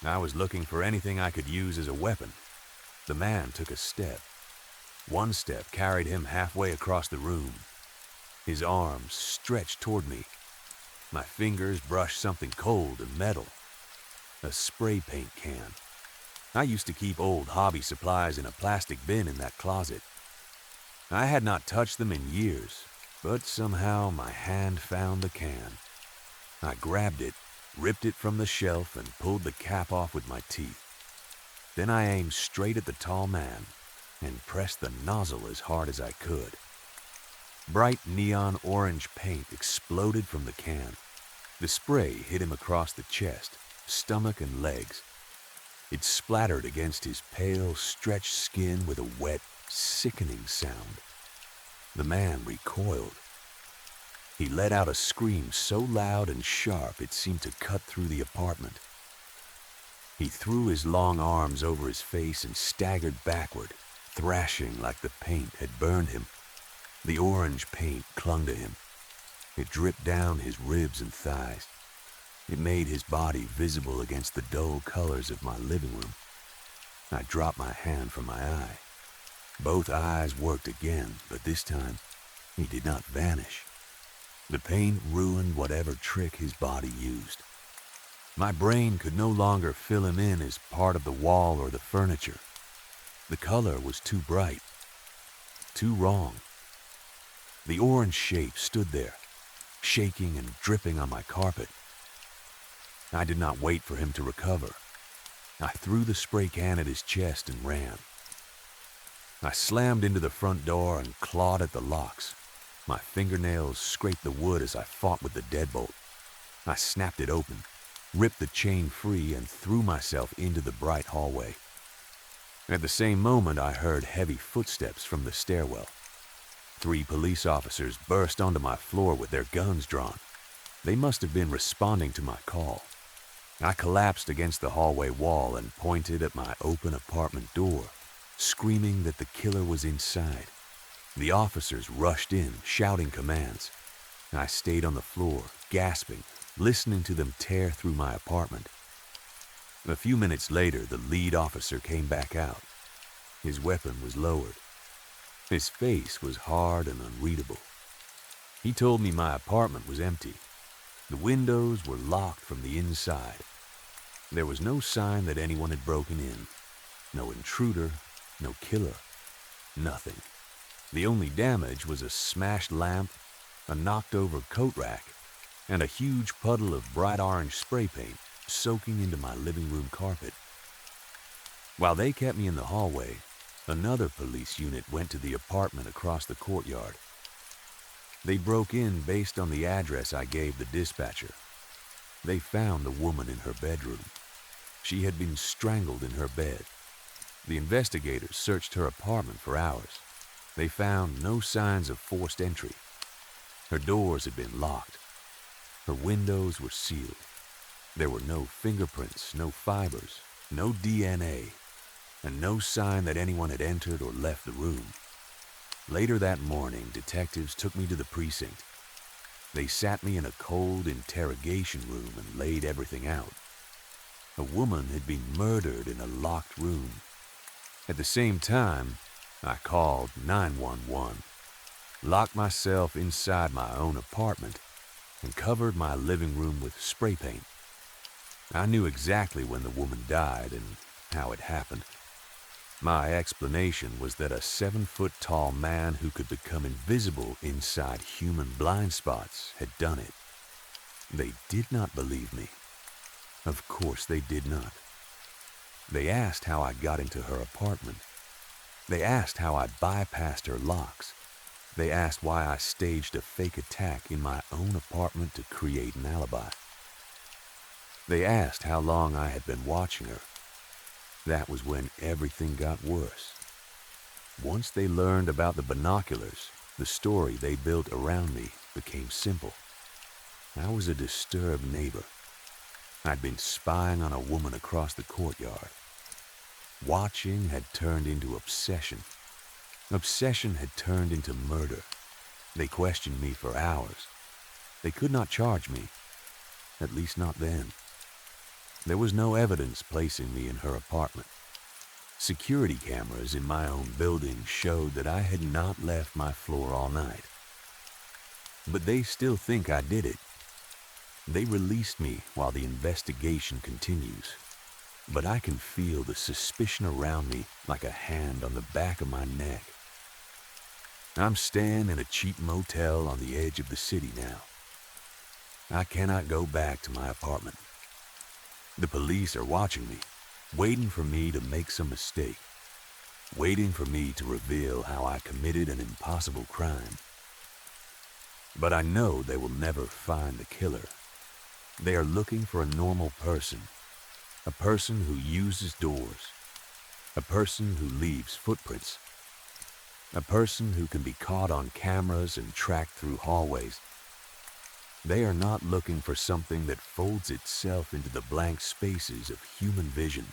I was looking for anything I could use as a weapon. The man took a step. One step carried him halfway across the room. His arms stretched toward me. My fingers brushed something cold and metal. A spray paint can. I used to keep old hobby supplies in a plastic bin in that closet. I had not touched them in years, but somehow my hand found the can. I grabbed it, ripped it from the shelf, and pulled the cap off with my teeth. Then I aimed straight at the tall man and pressed the nozzle as hard as I could. Bright neon orange paint exploded from the can. The spray hit him across the chest, stomach, and legs. It splattered against his pale, stretched skin with a wet, sickening sound. The man recoiled. He let out a scream so loud and sharp it seemed to cut through the apartment. He threw his long arms over his face and staggered backward, thrashing like the paint had burned him. The orange paint clung to him. It dripped down his ribs and thighs. It made his body visible against the dull colors of my living room. I dropped my hand from my eye. Both eyes worked again, but this time he did not vanish. The paint ruined whatever trick his body used. My brain could no longer fill him in as part of the wall or the furniture. The color was too bright, too wrong. The orange shape stood there, shaking and dripping on my carpet. I did not wait for him to recover. I threw the spray can at his chest and ran. I slammed into the front door and clawed at the locks. My fingernails scraped the wood as I fought with the deadbolt. I snapped it open, ripped the chain free, and threw myself into the bright hallway. At the same moment, I heard heavy footsteps from the stairwell. 3 police officers burst onto my floor with their guns drawn. They must have been responding to my call. I collapsed against the hallway wall and pointed at my open apartment door, screaming that the killer was inside. The officers rushed in, shouting commands. I stayed on the floor, gasping, listening to them tear through my apartment. A few minutes later, the lead officer came back out. His weapon was lowered. His face was hard and unreadable. He told me my apartment was empty. The windows were locked from the inside. There was no sign that anyone had broken in. No intruder, no killer, nothing. The only damage was a smashed lamp, a knocked-over coat rack, and a huge puddle of bright orange spray paint soaking into my living room carpet. While they kept me in the hallway, another police unit went to the apartment across the courtyard. They broke in based on the address I gave the dispatcher. They found the woman in her bedroom. She had been strangled in her bed. The investigators searched her apartment for hours. They found no signs of forced entry. Her doors had been locked. Her windows were sealed. There were no fingerprints, no fibers, no DNA, and no sign that anyone had entered or left the room. Later that morning, detectives took me to the precinct. They sat me in a cold interrogation room and laid everything out. A woman had been murdered in a locked room. At the same time, I called 911, locked myself inside my own apartment, and covered my living room with spray paint. I knew exactly when the woman died and how it happened. My explanation was that a 7-foot-tall man who could become invisible inside human blind spots had done it. They did not believe me. Of course they did not. They asked how I got into her apartment. They asked how I bypassed her locks. They asked why I staged a fake attack in my own apartment to create an alibi. They asked how long I had been watching her. That was when everything got worse. Once they learned about the binoculars, the story they built around me became simple. I was a disturbed neighbor. I'd been spying on a woman across the courtyard. Watching had turned into obsession. Obsession had turned into murder. They questioned me for hours. They could not charge me, at least not then. There was no evidence placing me in her apartment. Security cameras in my own building showed that I had not left my floor all night. But they still think I did it. They released me while the investigation continues. But I can feel the suspicion around me like a hand on the back of my neck. I'm staying in a cheap motel on the edge of the city now. I cannot go back to my apartment. The police are watching me, waiting for me to make some mistake, waiting for me to reveal how I committed an impossible crime. But I know they will never find the killer. They are looking for a normal person, a person who uses doors, a person who leaves footprints, a person who can be caught on cameras and tracked through hallways. They are not looking for something that folds itself into the blank spaces of human vision.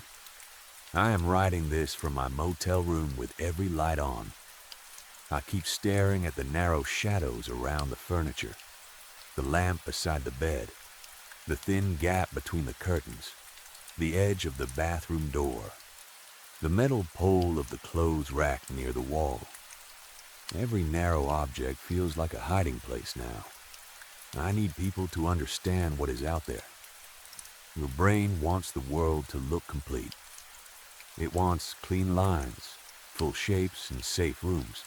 I am writing this from my motel room with every light on. I keep staring at the narrow shadows around the furniture, the lamp beside the bed, the thin gap between the curtains, the edge of the bathroom door, the metal pole of the clothes rack near the wall. Every narrow object feels like a hiding place now. I need people to understand what is out there. Your brain wants the world to look complete. It wants clean lines, full shapes, and safe rooms.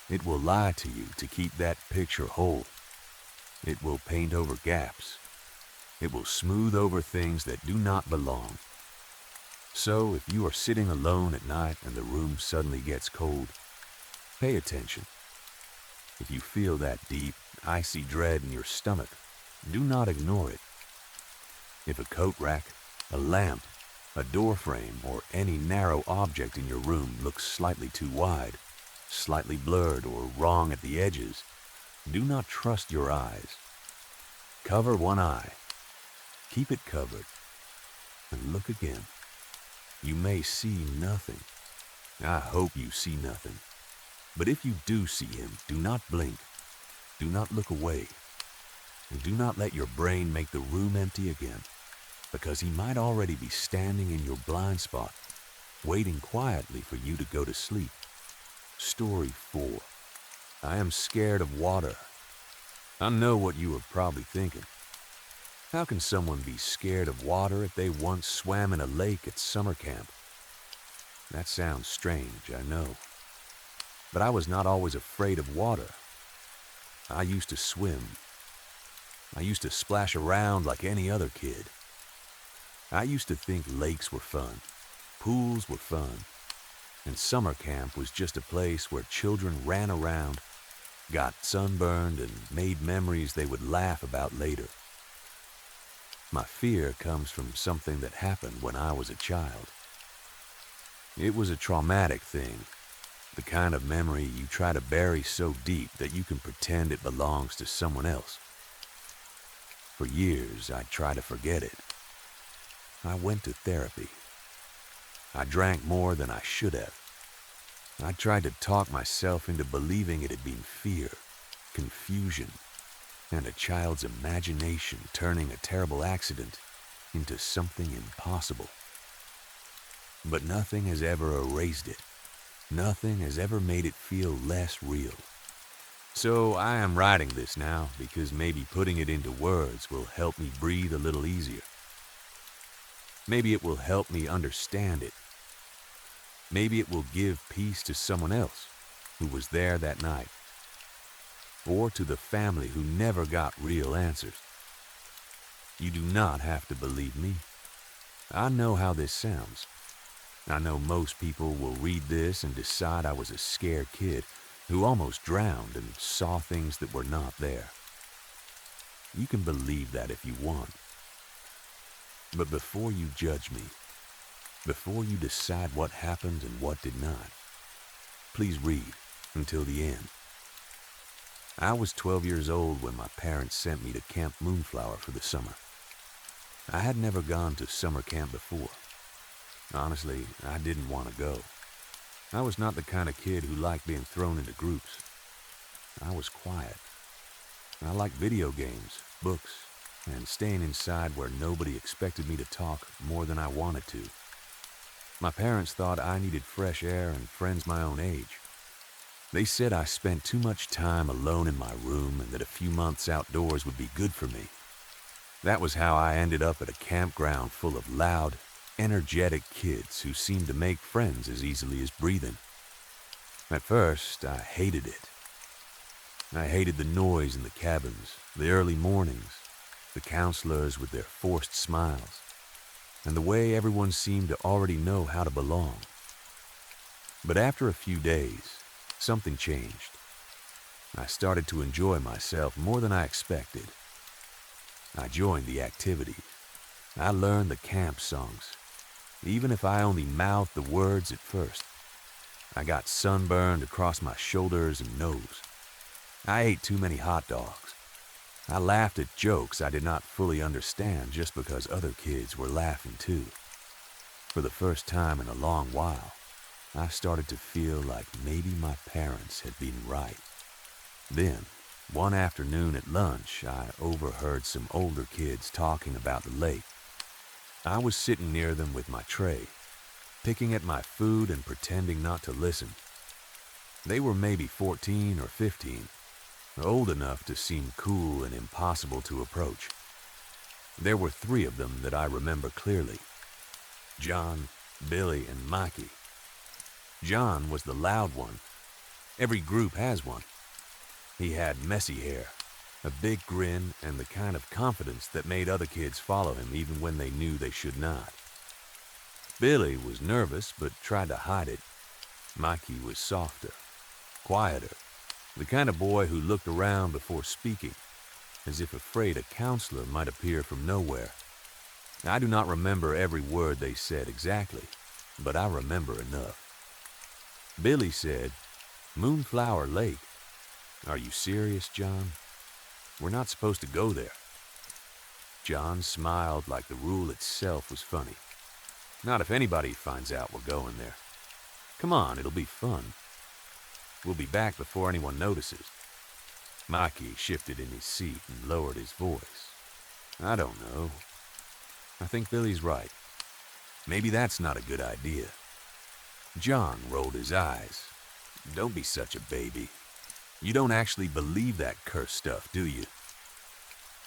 It will lie to you to keep that picture whole. It will paint over gaps. It will smooth over things that do not belong. So if you are sitting alone at night and the room suddenly gets cold, pay attention. If you feel that deep, icy dread in your stomach, do not ignore it. If a coat rack, a lamp, a door frame, or any narrow object in your room looks slightly too wide, slightly blurred, or wrong at the edges, do not trust your eyes. Cover one eye. Keep it covered. And look again. You may see nothing. I hope you see nothing. But if you do see him, do not blink. Do not look away. And do not let your brain make the room empty again, because he might already be standing in your blind spot, waiting quietly for you to go to sleep. Story 4. I am scared of water. I know what you are probably thinking. How can someone be scared of water if they once swam in a lake at summer camp? That sounds strange, I know. But I was not always afraid of water. I used to swim. I used to splash around like any other kid. I used to think lakes were fun, pools were fun, and summer camp was just a place where children ran around, got sunburned, and made memories they would laugh about later. My fear comes from something that happened when I was a child. It was a traumatic thing, the kind of memory you try to bury so deep that you can pretend it belongs to someone else. For years, I tried to forget it. I went to therapy. I drank more than I should have. I tried to talk myself into believing it had been fear, confusion, and a child's imagination turning a terrible accident into something impossible. But nothing has ever erased it. Nothing has ever made it feel less real. So I am writing this now because maybe putting it into words will help me breathe a little easier. Maybe it will help me understand it. Maybe it will give peace to someone else who was there that night, or to the family who never got real answers. You do not have to believe me. I know how this sounds. I know most people will read this and decide I was a scared kid who almost drowned and saw things that were not there. You can believe that if you want. But before you judge me, before you decide what happened and what did not, please read until the end. I was 12 years old when my parents sent me to Camp Moonflower for the summer. I had never gone to summer camp before. Honestly, I didn't want to go. I was not the kind of kid who liked being thrown into groups. I was quiet. I liked video games, books, and staying inside where nobody expected me to talk more than I wanted to. My parents thought I needed fresh air and friends my own age. They said I spent too much time alone in my room and that a few months outdoors would be good for me. That was how I ended up at a campground full of loud, energetic kids who seemed to make friends as easily as breathing. At first, I hated it. I hated the noise in the cabins, the early mornings, the counselors with their forced smiles, and the way everyone seemed to already know how to belong. But after a few days, something changed. I started to enjoy myself more than I expected. I joined the activities. I learned the camp songs, even if I only mouthed the words at first. I got sunburned across my shoulders and nose. I ate too many hot dogs. I laughed at jokes I did not fully understand just because other kids were laughing too. For the first time in a long while, I started to feel like maybe my parents had been right. Then, one afternoon at lunch, I overheard some older kids talking about the lake. I was sitting near them with my tray, picking at my food and pretending not to listen. They were maybe 14 or 15, old enough to seem cool and impossible to approach. There were 3 of them that I remember clearly: John, Billy, and Mikey. John was the loud one. Every group has one. He had messy hair, a big grin, and the kind of confidence that made other kids follow him even when they knew they should not. Billy was nervous but tried to hide it. Mikey was softer, quieter, the kind of boy who looked around before speaking, as if afraid a counselor might appear from nowhere. I do not remember every word they said exactly, but I remember enough. Billy said, "Moonflower Lake. Are you serious, John? We're not supposed to go there." John smiled like the rule itself was funny. "Not if anybody finds out we're going there. Come on, it'll be fun. We'll be back before anyone notices." Mikey shifted in his seat and lowered his voice. "I don't know. I think Billy's right. Maybe that's not a good idea." John rolled his eyes. "Don't be such a baby. You don't actually believe that curse stuff, do you?"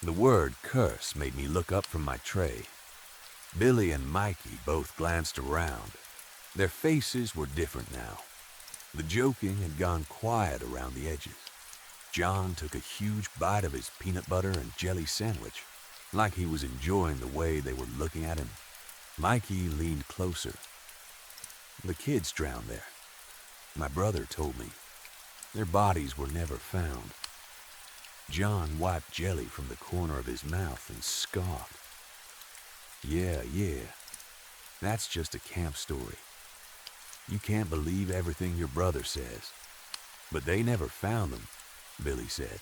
The word curse made me look up from my tray. Billy and Mikey both glanced around. Their faces were different now. The joking had gone quiet around the edges. John took a huge bite of his peanut butter and jelly sandwich, like he was enjoying the way they were looking at him. Mikey leaned closer. "The kids drowned there. My brother told me. Their bodies were never found." John wiped jelly from the corner of his mouth and scoffed. Yeah, that's just a camp story. You can't believe everything your brother says. But they never found them," Billy said.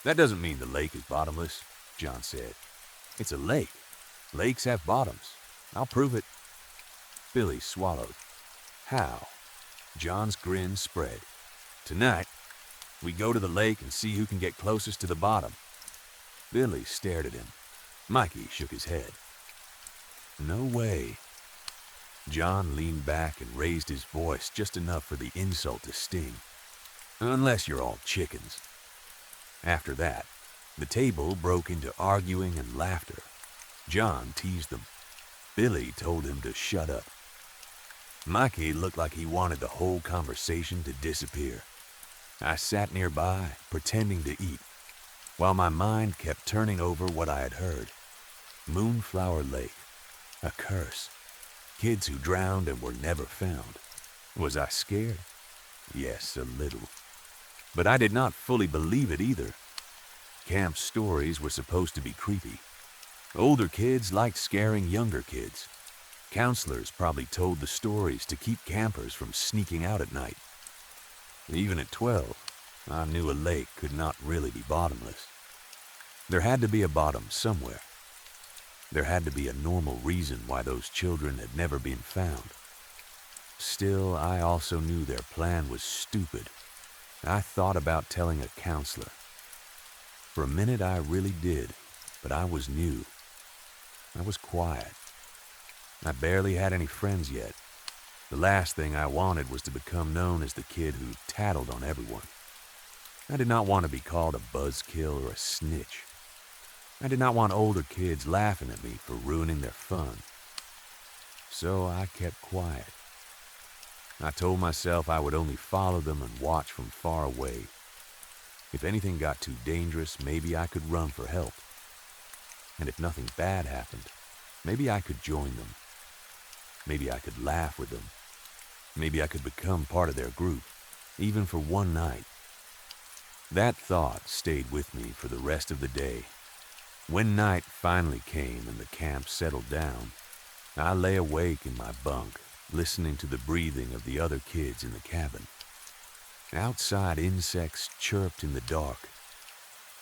"That doesn't mean the lake is bottomless," John said. "It's a lake. Lakes have bottoms. I'll prove it." Billy swallowed. "How?" John's grin spread. "Tonight, we go to the lake and see who can get closest to the bottom." Billy stared at him. Mikey shook his head. No way. John leaned back and raised his voice just enough for the insult to sting. Unless you're all chickens. After that, the table broke into arguing and laughter. John teased them. Billy told him to shut up. Mikey looked like he wanted the whole conversation to disappear. I sat nearby, pretending to eat, while my mind kept turning over what I had heard. Moonflower Lake. A curse. Kids who drowned and were never found. Was I scared? Yes, a little. But I did not fully believe it either. Camp stories were supposed to be creepy. Older kids liked scaring younger kids. Counselors probably told the stories to keep campers from sneaking out at night. Even at 12, I knew a lake could not really be bottomless. There had to be a bottom somewhere. There had to be a normal reason why those children had never been found. Still, I also knew their plan was stupid. I thought about telling a counselor. For a minute I really did, but I was new. I was quiet. I barely had any friends yet. The last thing I wanted was to become known as the kid who tattled on everyone. I did not want to be called a buzzkill or a snitch. I did not want older kids laughing at me for ruining their fun. So I kept quiet. I told myself I would only follow them and watch from far away. If anything got too dangerous, maybe I could run for help. And if nothing bad happened, maybe I could join them. Maybe I could laugh with them. Maybe I could become part of their group, even for one night. That thought stayed with me for the rest of the day. When night finally came and the camp settled down, I lay awake in my bunk, listening to the breathing of the other kids in the cabin. Outside, insects chirped in the dark.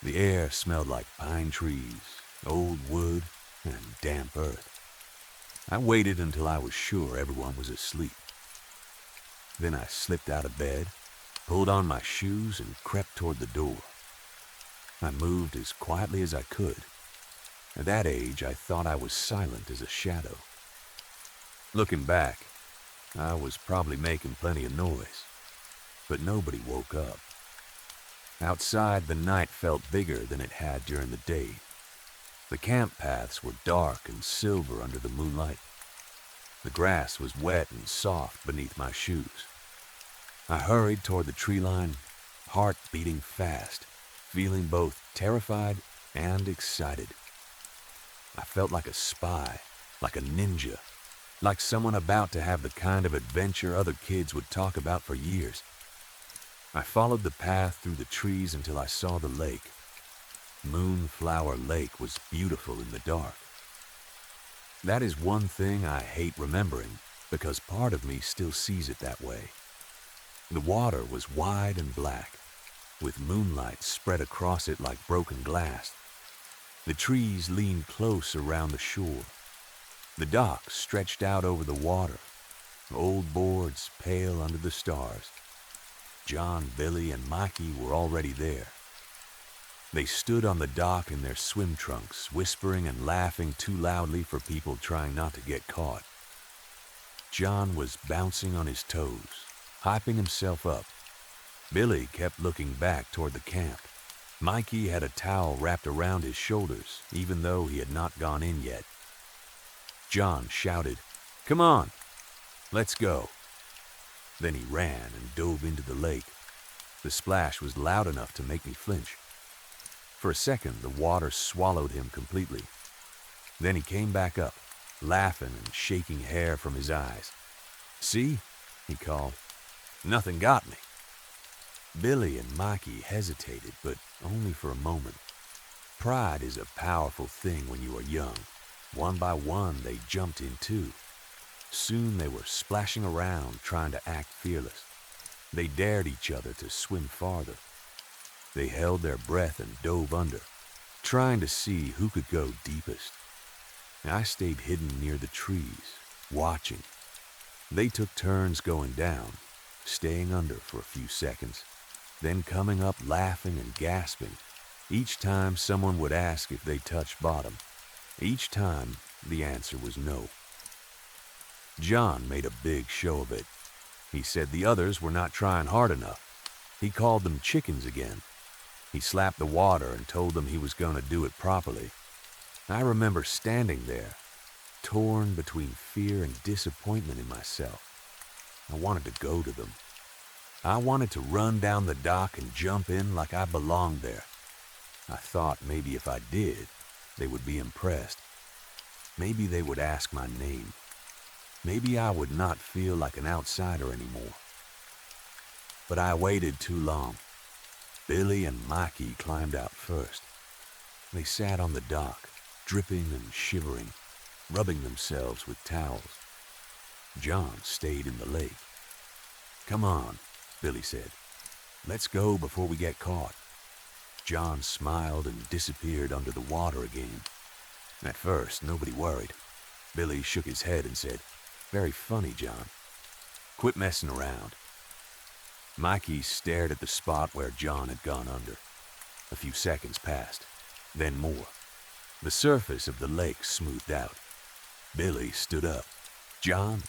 The air smelled like pine trees, old wood, and damp earth. I waited until I was sure everyone was asleep. Then I slipped out of bed, pulled on my shoes, and crept toward the door. I moved as quietly as I could. At that age, I thought I was silent as a shadow. Looking back, I was probably making plenty of noise, but nobody woke up. Outside, the night felt bigger than it had during the day. The camp paths were dark and silver under the moonlight. The grass was wet and soft beneath my shoes. I hurried toward the tree line, heart beating fast, feeling both terrified and excited. I felt like a spy, like a ninja, like someone about to have the kind of adventure other kids would talk about for years. I followed the path through the trees until I saw the lake. Moonflower Lake was beautiful in the dark. That is one thing I hate remembering, because part of me still sees it that way. The water was wide and black, with moonlight spread across it like broken glass. The trees leaned close around the shore. The dock stretched out over the water, old boards pale under the stars. John, Billy, and Mikey were already there. They stood on the dock in their swim trunks, whispering and laughing too loudly for people trying not to get caught. John was bouncing on his toes, hyping himself up. Billy kept looking back toward the camp. Mikey had a towel wrapped around his shoulders, even though he had not gone in yet. John shouted, "Come on, let's go." Then he ran and dove into the lake. The splash was loud enough to make me flinch. For a second, the water swallowed him completely. Then he came back up, laughing and shaking hair from his eyes. "See?" he called. "Nothing got me." Billy and Mikey hesitated, but only for a moment. Pride is a powerful thing when you are young. One by one, they jumped in too. Soon they were splashing around, trying to act fearless. They dared each other to swim farther. They held their breath and dove under, trying to see who could go deepest. I stayed hidden near the trees, watching. They took turns going down, staying under for a few seconds, then coming up laughing and gasping. Each time someone would ask if they touched bottom. Each time, the answer was no. John made a big show of it. He said the others were not trying hard enough. He called them chickens again. He slapped the water and told them he was going to do it properly. I remember standing there, torn between fear and disappointment in myself. I wanted to go to them. I wanted to run down the dock and jump in like I belonged there. I thought maybe if I did, they would be impressed. Maybe they would ask my name. Maybe I would not feel like an outsider anymore. But I waited too long. Billy and Mikey climbed out first. They sat on the dock, dripping and shivering, rubbing themselves with towels. John stayed in the lake. "Come on," Billy said. "Let's go before we get caught." John smiled and disappeared under the water again. At first, nobody worried. Billy shook his head and said, "Very funny, John. Quit messing around." Mikey stared at the spot where John had gone under. A few seconds passed, then more. The surface of the lake smoothed out. Billy stood up. "John?"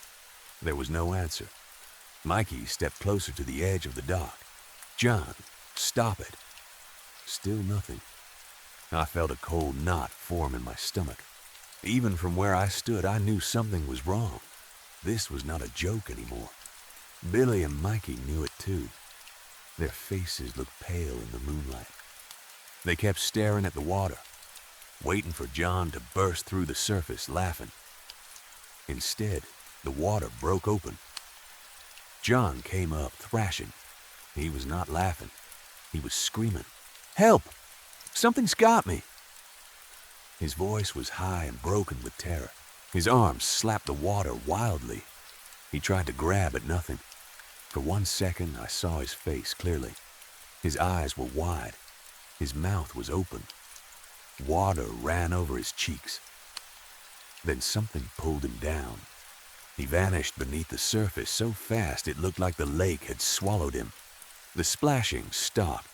There was no answer. Mikey stepped closer to the edge of the dock. "John, stop it." Still nothing. I felt a cold knot form in my stomach. Even from where I stood, I knew something was wrong. This was not a joke anymore. Billy and Mikey knew it too. Their faces looked pale in the moonlight. They kept staring at the water, waiting for John to burst through the surface, laughing. Instead, the water broke open. John came up, thrashing. He was not laughing. He was screaming, "Help! Something's got me!" His voice was high and broken with terror. His arms slapped the water wildly. He tried to grab at nothing. For 1 second, I saw his face clearly. His eyes were wide. His mouth was open. Water ran over his cheeks. Then something pulled him down. He vanished beneath the surface so fast it looked like the lake had swallowed him. The splashing stopped.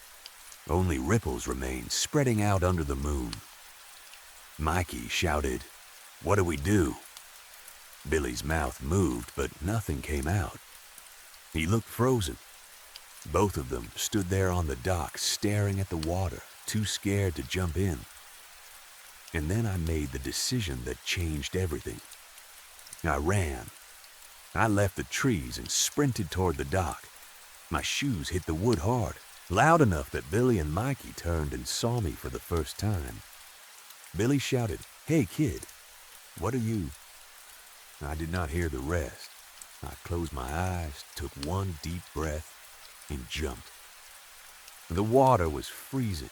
Only ripples remained, spreading out under the moon. Mikey shouted, "What do we do?" Billy's mouth moved, but nothing came out. He looked frozen. Both of them stood there on the dock, staring at the water, too scared to jump in. And then I made the decision that changed everything. I ran. I left the trees and sprinted toward the dock. My shoes hit the wood hard, loud enough that Billy and Mikey turned and saw me for the first time. Billy shouted, "Hey, kid, what are you?" I did not hear the rest. I closed my eyes, took one deep breath, and jumped. The water was freezing.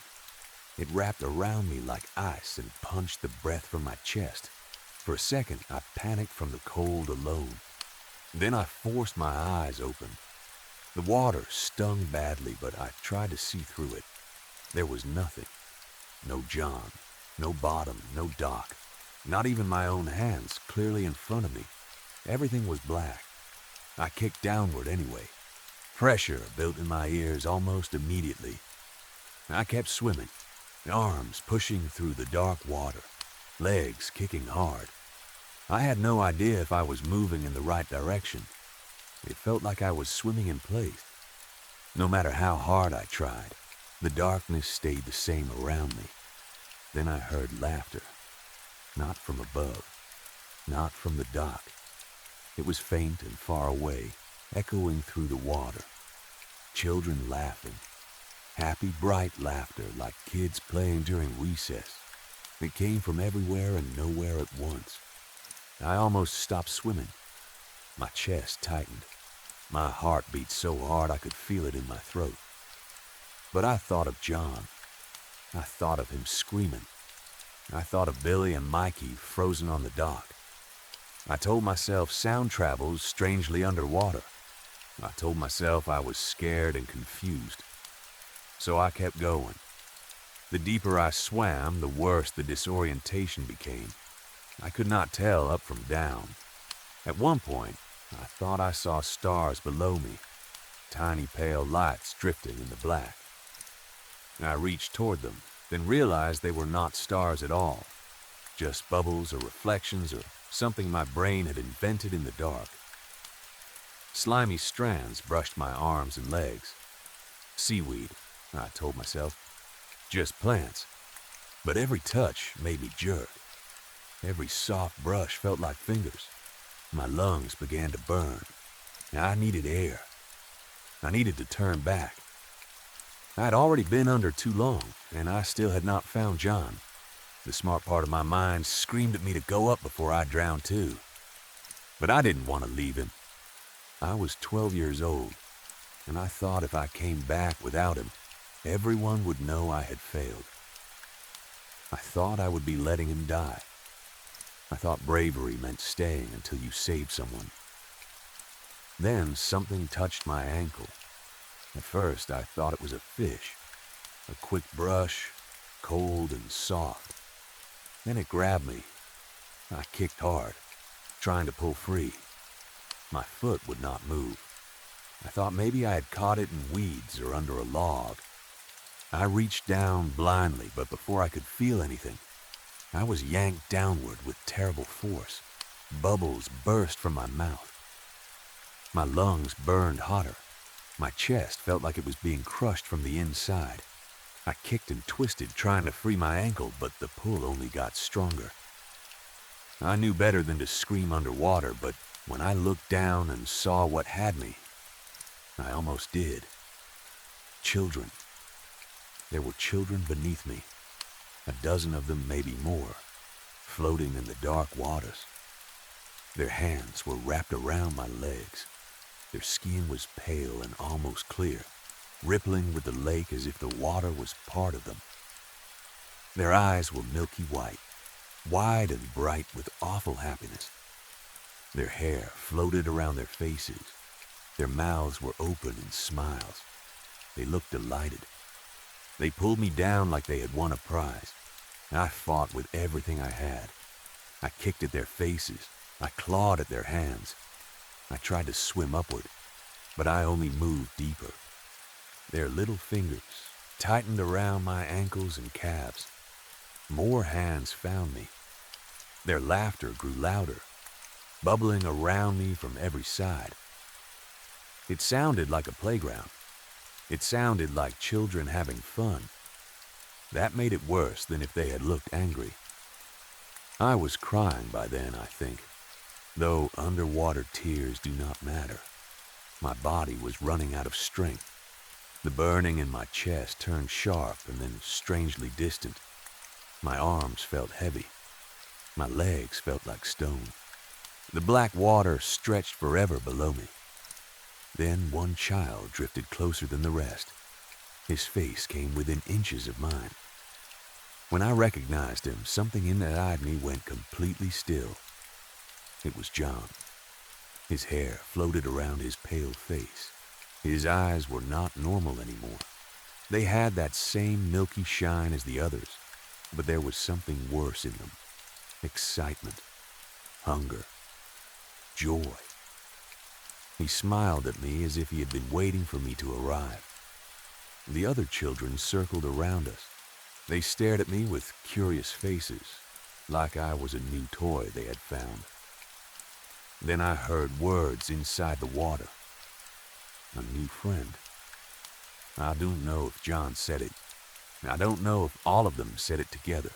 It wrapped around me like ice and punched the breath from my chest. For a second, I panicked from the cold alone. Then I forced my eyes open. The water stung badly, but I tried to see through it. There was nothing. No John, no bottom, no dock. Not even my own hands clearly in front of me. Everything was black. I kicked downward anyway. Pressure built in my ears almost immediately. I kept swimming, arms pushing through the dark water, legs kicking hard. I had no idea if I was moving in the right direction. It felt like I was swimming in place. No matter how hard I tried, the darkness stayed the same around me. Then I heard laughter. Not from above, not from the dock. It was faint and far away, echoing through the water. Children laughing. Happy, bright laughter like kids playing during recess. It came from everywhere and nowhere at once. I almost stopped swimming. My chest tightened. My heart beat so hard I could feel it in my throat. But I thought of John. I thought of him screaming. I thought of Billy and Mikey frozen on the dock. I told myself sound travels strangely underwater. I told myself I was scared and confused. So I kept going. The deeper I swam, the worse the disorientation became. I could not tell up from down. At one point, I thought I saw stars below me, tiny pale lights drifting in the black. I reached toward them, then realized they were not stars at all, just bubbles or reflections or something my brain had invented in the dark. Slimy strands brushed my arms and legs. Seaweed, I told myself. Just plants. But every touch made me jerk. Every soft brush felt like fingers. My lungs began to burn. I needed air. I needed to turn back. I'd already been under too long, and I still had not found John. The smart part of my mind screamed at me to go up before I drowned too. But I didn't want to leave him. I was 12 years old, and I thought if I came back without him, everyone would know I had failed. I thought I would be letting him die. I thought bravery meant staying until you saved someone. Then something touched my ankle. At first, I thought it was a fish. A quick brush, cold and soft. Then it grabbed me. I kicked hard, trying to pull free. My foot would not move. I thought maybe I had caught it in weeds or under a log. I reached down blindly, but before I could feel anything, I was yanked downward with terrible force. Bubbles burst from my mouth. My lungs burned hotter. My chest felt like it was being crushed from the inside. I kicked and twisted, trying to free my ankle, but the pull only got stronger. I knew better than to scream underwater, but when I looked down and saw what had me, I almost did. Children. There were children beneath me, a dozen of them, maybe more, floating in the dark waters. Their hands were wrapped around my legs. Their skin was pale and almost clear, rippling with the lake as if the water was part of them. Their eyes were milky white, wide and bright with awful happiness. Their hair floated around their faces. Their mouths were open in smiles. They looked delighted. They pulled me down like they had won a prize. I fought with everything I had. I kicked at their faces. I clawed at their hands. I tried to swim upward, but I only moved deeper. Their little fingers tightened around my ankles and calves. More hands found me. Their laughter grew louder, bubbling around me from every side. It sounded like a playground. It sounded like children having fun. That made it worse than if they had looked angry. I was crying by then, I think, though underwater tears do not matter. My body was running out of strength. The burning in my chest turned sharp and then strangely distant. My arms felt heavy. My legs felt like stone. The black water stretched forever below me. Then one child drifted closer than the rest. His face came within inches of mine. When I recognized him, something inside me went completely still. It was John. His hair floated around his pale face. His eyes were not normal anymore. They had that same milky shine as the others, but there was something worse in them. Excitement, hunger, joy. He smiled at me as if he had been waiting for me to arrive. The other children circled around us. They stared at me with curious faces, like I was a new toy they had found. Then I heard words inside the water. A new friend. I don't know if John said it. I don't know if all of them said it together.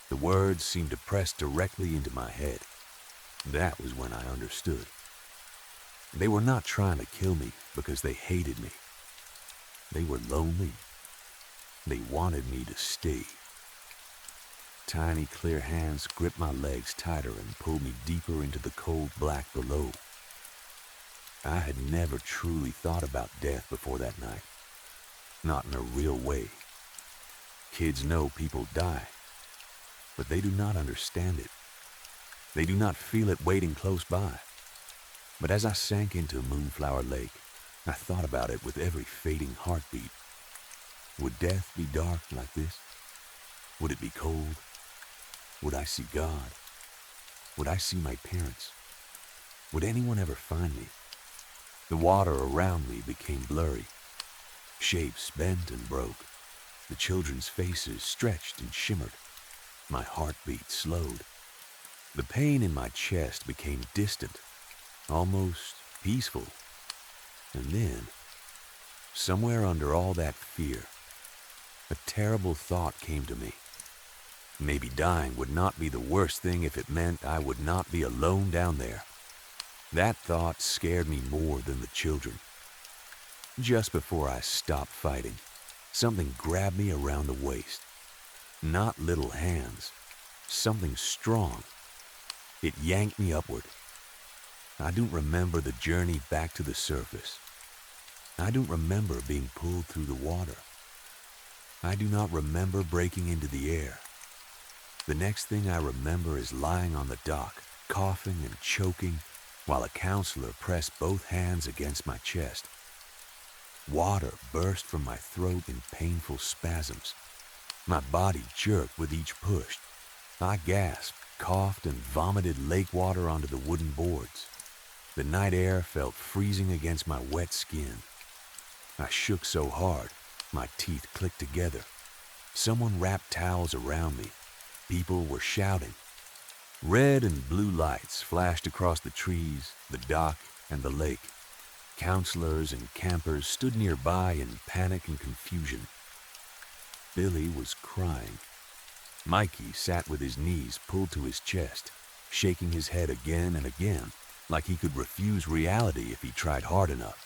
The words seemed to press directly into my head. That was when I understood. They were not trying to kill me because they hated me. They were lonely. They wanted me to stay. Tiny, clear hands gripped my legs tighter and pulled me deeper into the cold black below. I had never truly thought about death before that night. Not in a real way. Kids know people die, but they do not understand it. They do not feel it waiting close by. But as I sank into Moonflower Lake, I thought about it with every fading heartbeat. Would death be dark like this? Would it be cold? Would I see God? Would I see my parents? Would anyone ever find me? The water around me became blurry. Shapes bent and broke. The children's faces stretched and shimmered. My heartbeat slowed. The pain in my chest became distant, almost peaceful. And then, somewhere under all that fear, a terrible thought came to me. Maybe dying would not be the worst thing if it meant I would not be alone down there. That thought scared me more than the children. Just before I stopped fighting, something grabbed me around the waist. Not little hands, something strong. It yanked me upward. I don't remember the journey back to the surface. I don't remember being pulled through the water. I do not remember breaking into the air. The next thing I remember is lying on the dock, coughing and choking, while a counselor pressed both hands against my chest. Water burst from my throat in painful spasms. My body jerked with each push. I gasped, coughed, and vomited lake water onto the wooden boards. The night air felt freezing against my wet skin. I shook so hard, my teeth clicked together. Someone wrapped towels around me. People were shouting. Red and blue lights flashed across the trees, the dock, and the lake. Counselors and campers stood nearby in panic and confusion. Billy was crying. Mikey sat with his knees pulled to his chest, shaking his head again and again, like he could refuse reality if he tried hard enough.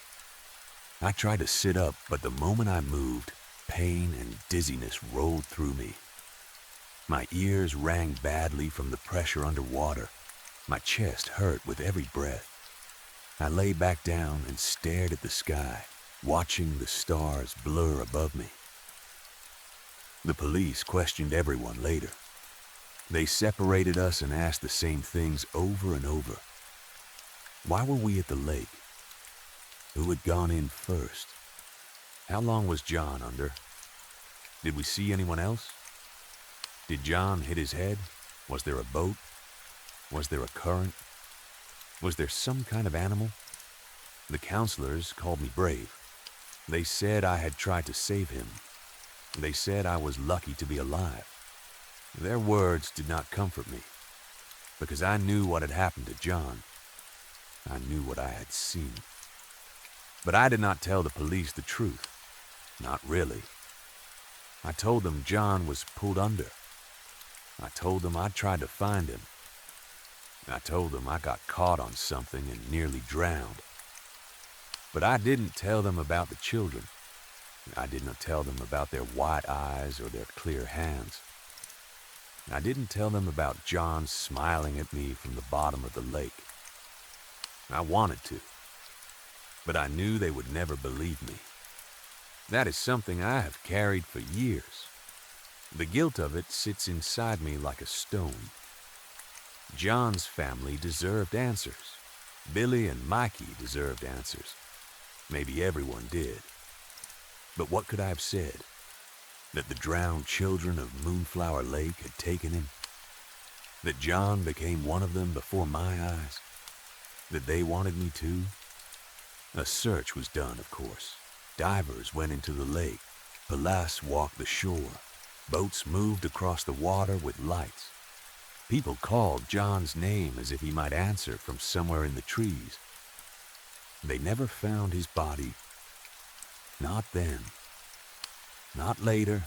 I tried to sit up, but the moment I moved, pain and dizziness rolled through me. My ears rang badly from the pressure underwater. My chest hurt with every breath. I lay back down and stared at the sky, watching the stars blur above me. The police questioned everyone later. They separated us and asked the same things over and over. Why were we at the lake? Who had gone in first? How long was John under? Did we see anyone else? Did John hit his head? Was there a boat? Was there a current? Was there some kind of animal? The counselors called me brave. They said I had tried to save him. They said I was lucky to be alive. Their words did not comfort me, because I knew what had happened to John. I knew what I had seen. But I did not tell the police the truth. Not really. I told them John was pulled under. I told them I tried to find him. I told them I got caught on something and nearly drowned. But I didn't tell them about the children. I did not tell them about their white eyes or their clear hands. I didn't tell them about John smiling at me from the bottom of the lake. I wanted to, but I knew they would never believe me. That is something I have carried for years. The guilt of it sits inside me like a stone. John's family deserved answers. Billy and Mikey deserved answers. Maybe everyone did. But what could I have said? That the drowned children of Moonflower Lake had taken him? That John became one of them before my eyes? That they wanted me too? A search was done, of course. Divers went into the lake. Police walked the shore. Boats moved across the water with lights. People called John's name as if he might answer from somewhere in the trees. They never found his body. Not then. Not later.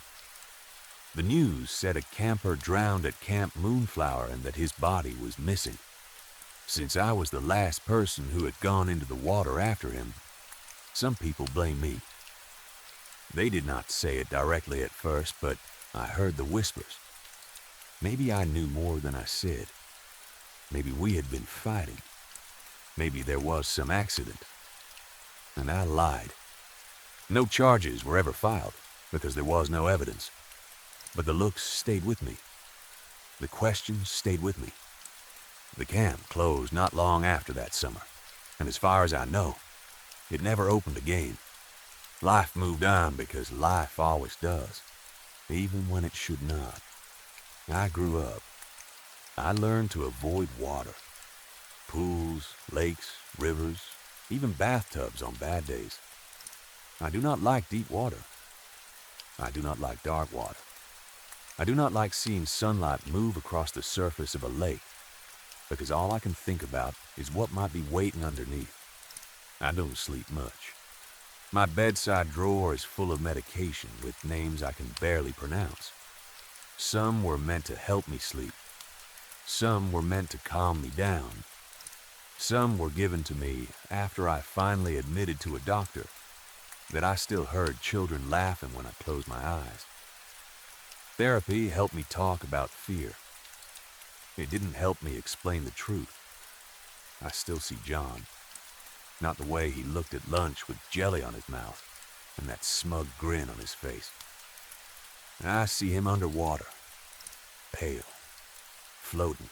The news said a camper drowned at Camp Moonflower and that his body was missing. Since I was the last person who had gone into the water after him, some people blame me. They did not say it directly at first, but I heard the whispers. Maybe I knew more than I said. Maybe we had been fighting. Maybe there was some accident. And I lied. No charges were ever filed, because there was no evidence. But the looks stayed with me. The questions stayed with me. The camp closed not long after that summer, and as far as I know, it never opened again. Life moved on because life always does, even when it should not. I grew up. I learned to avoid water. Pools, lakes, rivers, even bathtubs on bad days. I do not like deep water. I do not like dark water. I do not like seeing sunlight move across the surface of a lake. because all I can think about is what might be waiting underneath. I don't sleep much. My bedside drawer is full of medication with names I can barely pronounce. Some were meant to help me sleep. Some were meant to calm me down. Some were given to me after I finally admitted to a doctor that I still heard children laughing when I closed my eyes. Therapy helped me talk about fear. It didn't help me explain the truth. I still see John. Not the way he looked at lunch with jelly on his mouth and that smug grin on his face. I see him underwater, pale, floating,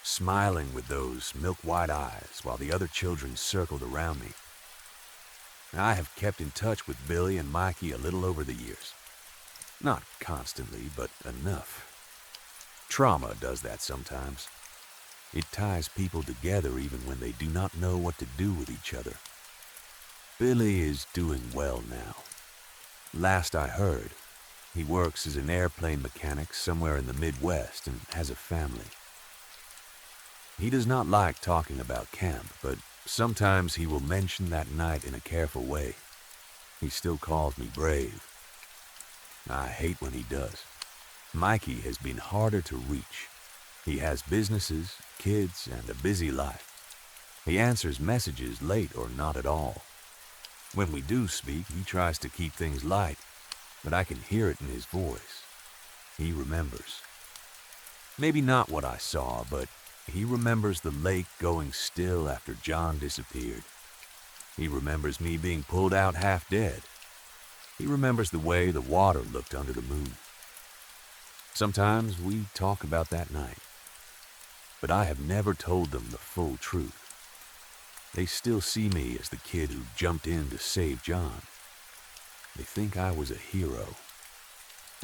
smiling with those milk-white eyes while the other children circled around me. I have kept in touch with Billy and Mikey a little over the years. Not constantly, but enough. Trauma does that sometimes. It ties people together even when they do not know what to do with each other. Billy is doing well now. Last I heard, he works as an airplane mechanic somewhere in the Midwest and has a family. He does not like talking about camp, but sometimes he will mention that night in a careful way. He still calls me brave. I hate when he does. Mikey has been harder to reach. He has businesses, kids, and a busy life. He answers messages late or not at all. When we do speak, he tries to keep things light, but I can hear it in his voice. He remembers. Maybe not what I saw, but he remembers the lake going still after John disappeared. He remembers me being pulled out half dead. He remembers the way the water looked under the moon. Sometimes we talk about that night, but I have never told them the full truth. They still see me as the kid who jumped in to save John. They think I was a hero.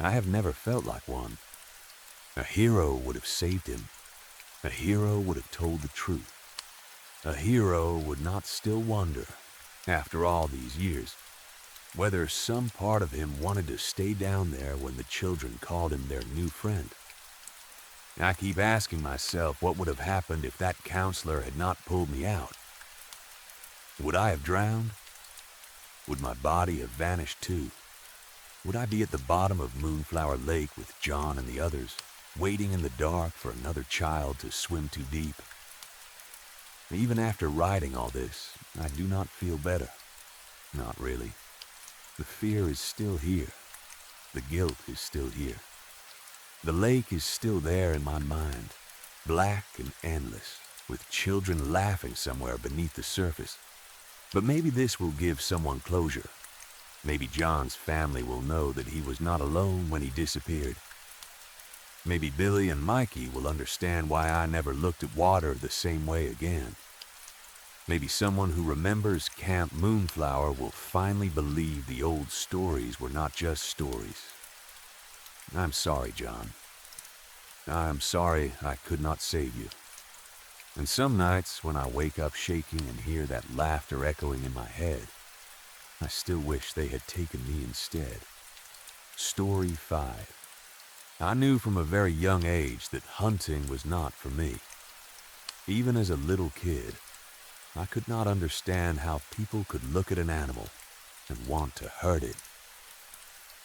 I have never felt like one. A hero would have saved him. A hero would have told the truth. A hero would not still wonder, after all these years, whether some part of him wanted to stay down there when the children called him their new friend. I keep asking myself what would have happened if that counselor had not pulled me out. Would I have drowned? Would my body have vanished too? Would I be at the bottom of Moonflower Lake with John and the others, waiting in the dark for another child to swim too deep? Even after writing all this, I do not feel better. Not really. The fear is still here. The guilt is still here. The lake is still there in my mind, black and endless, with children laughing somewhere beneath the surface. But maybe this will give someone closure. Maybe John's family will know that he was not alone when he disappeared. Maybe Billy and Mikey will understand why I never looked at water the same way again. Maybe someone who remembers Camp Moonflower will finally believe the old stories were not just stories. I'm sorry, John. I'm sorry I could not save you. And some nights when I wake up shaking and hear that laughter echoing in my head, I still wish they had taken me instead. Story 5. I knew from a very young age that hunting was not for me. Even as a little kid, I could not understand how people could look at an animal and want to hurt it.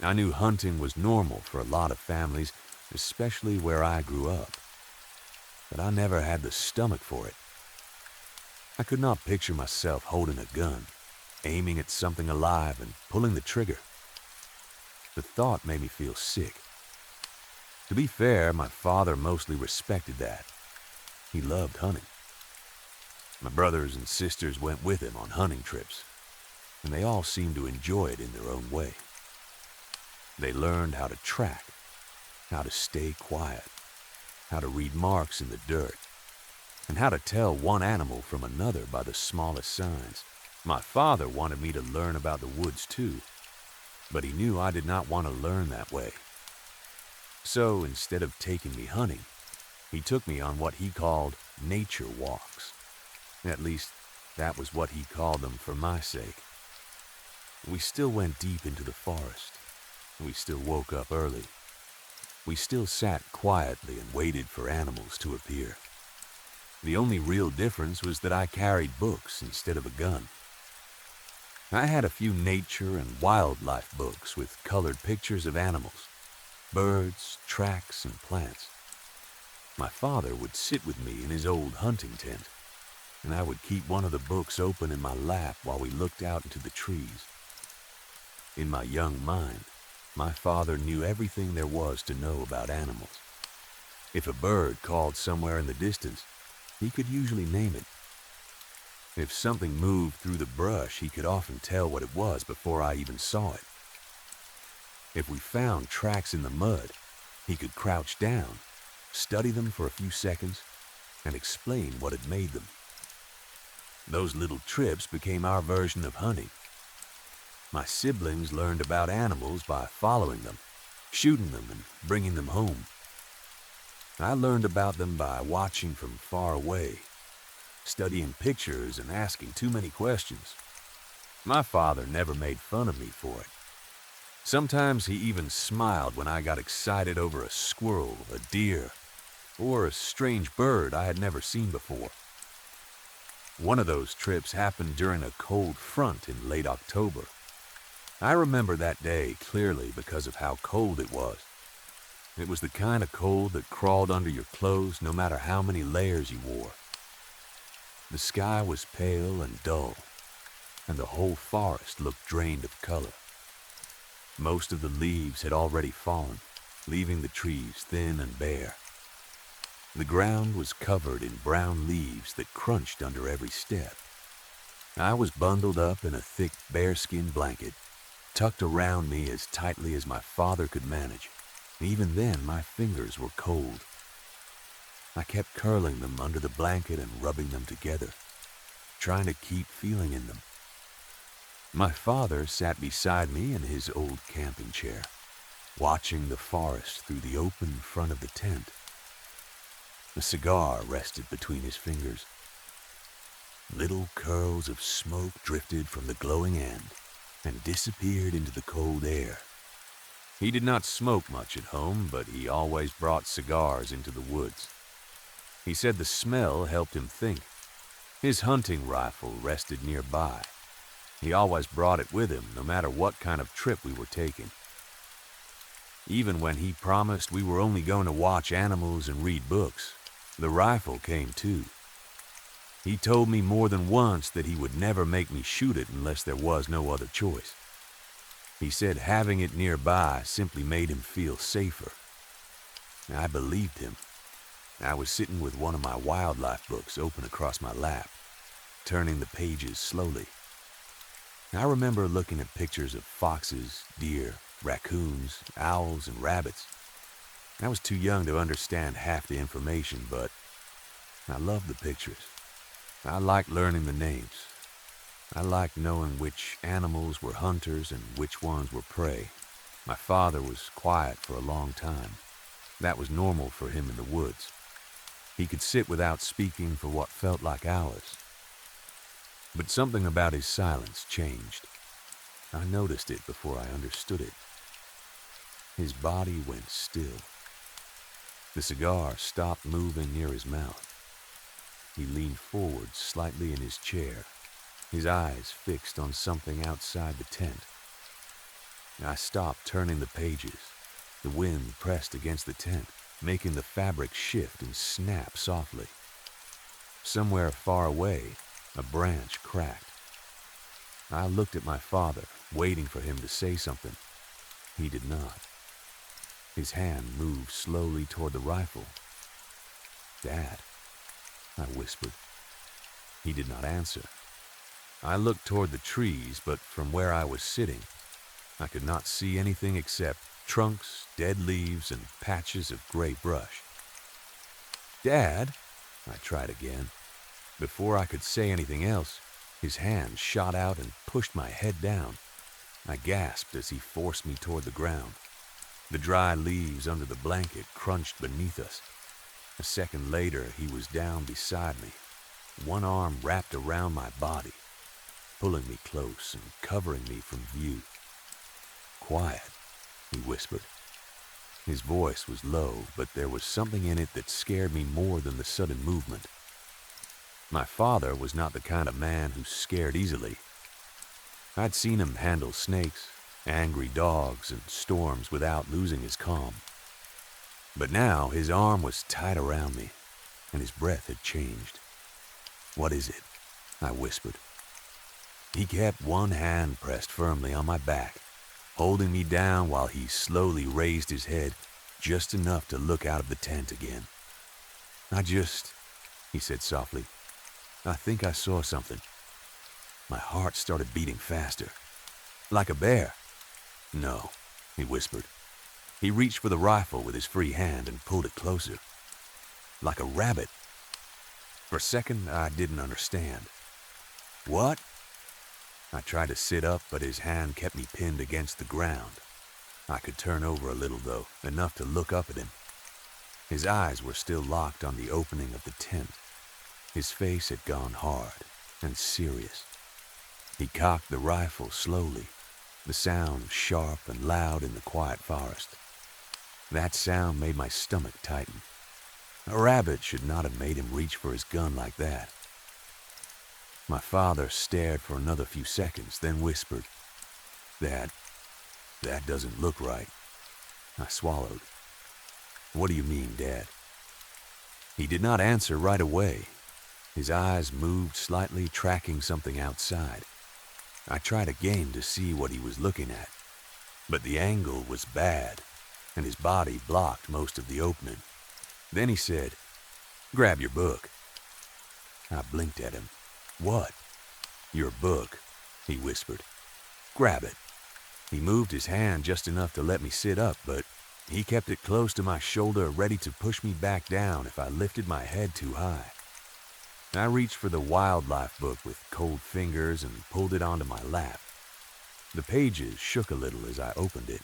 I knew hunting was normal for a lot of families, especially where I grew up. But I never had the stomach for it. I could not picture myself holding a gun, aiming at something alive and pulling the trigger. The thought made me feel sick. To be fair, my father mostly respected that. He loved hunting. My brothers and sisters went with him on hunting trips, and they all seemed to enjoy it in their own way. They learned how to track, how to stay quiet, how to read marks in the dirt, and how to tell one animal from another by the smallest signs. My father wanted me to learn about the woods too, but he knew I did not want to learn that way. So instead of taking me hunting, he took me on what he called nature walks. At least, that was what he called them for my sake. We still went deep into the forest. We still woke up early. We still sat quietly and waited for animals to appear. The only real difference was that I carried books instead of a gun. I had a few nature and wildlife books with colored pictures of animals, birds, tracks, and plants. My father would sit with me in his old hunting tent, and I would keep one of the books open in my lap while we looked out into the trees. In my young mind, my father knew everything there was to know about animals. If a bird called somewhere in the distance, he could usually name it. If something moved through the brush, he could often tell what it was before I even saw it. If we found tracks in the mud, he could crouch down, study them for a few seconds, and explain what had made them. Those little trips became our version of hunting. My siblings learned about animals by following them, shooting them, and bringing them home. I learned about them by watching from far away, studying pictures and asking too many questions. My father never made fun of me for it. Sometimes he even smiled when I got excited over a squirrel, a deer, or a strange bird I had never seen before. One of those trips happened during a cold front in late October. I remember that day clearly because of how cold it was. It was the kind of cold that crawled under your clothes no matter how many layers you wore. The sky was pale and dull, and the whole forest looked drained of color. Most of the leaves had already fallen, leaving the trees thin and bare. The ground was covered in brown leaves that crunched under every step. I was bundled up in a thick bearskin blanket, tucked around me as tightly as my father could manage. Even then, my fingers were cold. I kept curling them under the blanket and rubbing them together, trying to keep feeling in them. My father sat beside me in his old camping chair, watching the forest through the open front of the tent. A cigar rested between his fingers. Little curls of smoke drifted from the glowing end and disappeared into the cold air. He did not smoke much at home, but he always brought cigars into the woods. He said the smell helped him think. His hunting rifle rested nearby. He always brought it with him, no matter what kind of trip we were taking. Even when he promised we were only going to watch animals and read books, the rifle came too. He told me more than once that he would never make me shoot it unless there was no other choice. He said having it nearby simply made him feel safer. I believed him. I was sitting with one of my wildlife books open across my lap, turning the pages slowly. I remember looking at pictures of foxes, deer, raccoons, owls, and rabbits. I was too young to understand half the information, but I loved the pictures. I liked learning the names. I liked knowing which animals were hunters and which ones were prey. My father was quiet for a long time. That was normal for him in the woods. He could sit without speaking for what felt like hours. But something about his silence changed. I noticed it before I understood it. His body went still. The cigar stopped moving near his mouth. He leaned forward slightly in his chair, his eyes fixed on something outside the tent. I stopped turning the pages. The wind pressed against the tent, making the fabric shift and snap softly. Somewhere far away, a branch cracked. I looked at my father, waiting for him to say something. He did not. His hand moved slowly toward the rifle. "Dad," I whispered. He did not answer. I looked toward the trees, but from where I was sitting, I could not see anything except trunks, dead leaves, and patches of gray brush. "Dad," I tried again. Before I could say anything else, his hand shot out and pushed my head down. I gasped as he forced me toward the ground. The dry leaves under the blanket crunched beneath us. A second later, he was down beside me, one arm wrapped around my body, pulling me close and covering me from view. "Quiet," he whispered. His voice was low, but there was something in it that scared me more than the sudden movement. My father was not the kind of man who scared easily. I'd seen him handle snakes, angry dogs, and storms without losing his calm. But now his arm was tight around me, and his breath had changed. "What is it?" I whispered. He kept one hand pressed firmly on my back, holding me down while he slowly raised his head just enough to look out of the tent again. He said softly, "I think I saw something." My heart started beating faster. "Like a bear?" "No," he whispered. He reached for the rifle with his free hand and pulled it closer. "Like a rabbit." For a second, I didn't understand. "What?" I tried to sit up, but his hand kept me pinned against the ground. I could turn over a little, though, enough to look up at him. His eyes were still locked on the opening of the tent. His face had gone hard and serious. He cocked the rifle slowly, the sound sharp and loud in the quiet forest. That sound made my stomach tighten. A rabbit should not have made him reach for his gun like that. My father stared for another few seconds, then whispered, That doesn't look right." I swallowed. "What do you mean, Dad?" He did not answer right away. His eyes moved slightly, tracking something outside. I tried again to see what he was looking at, but the angle was bad, and his body blocked most of the opening. Then he said, "Grab your book." I blinked at him. "What?" "Your book," he whispered. "Grab it." He moved his hand just enough to let me sit up, but he kept it close to my shoulder, ready to push me back down if I lifted my head too high. I reached for the wildlife book with cold fingers and pulled it onto my lap. The pages shook a little as I opened it.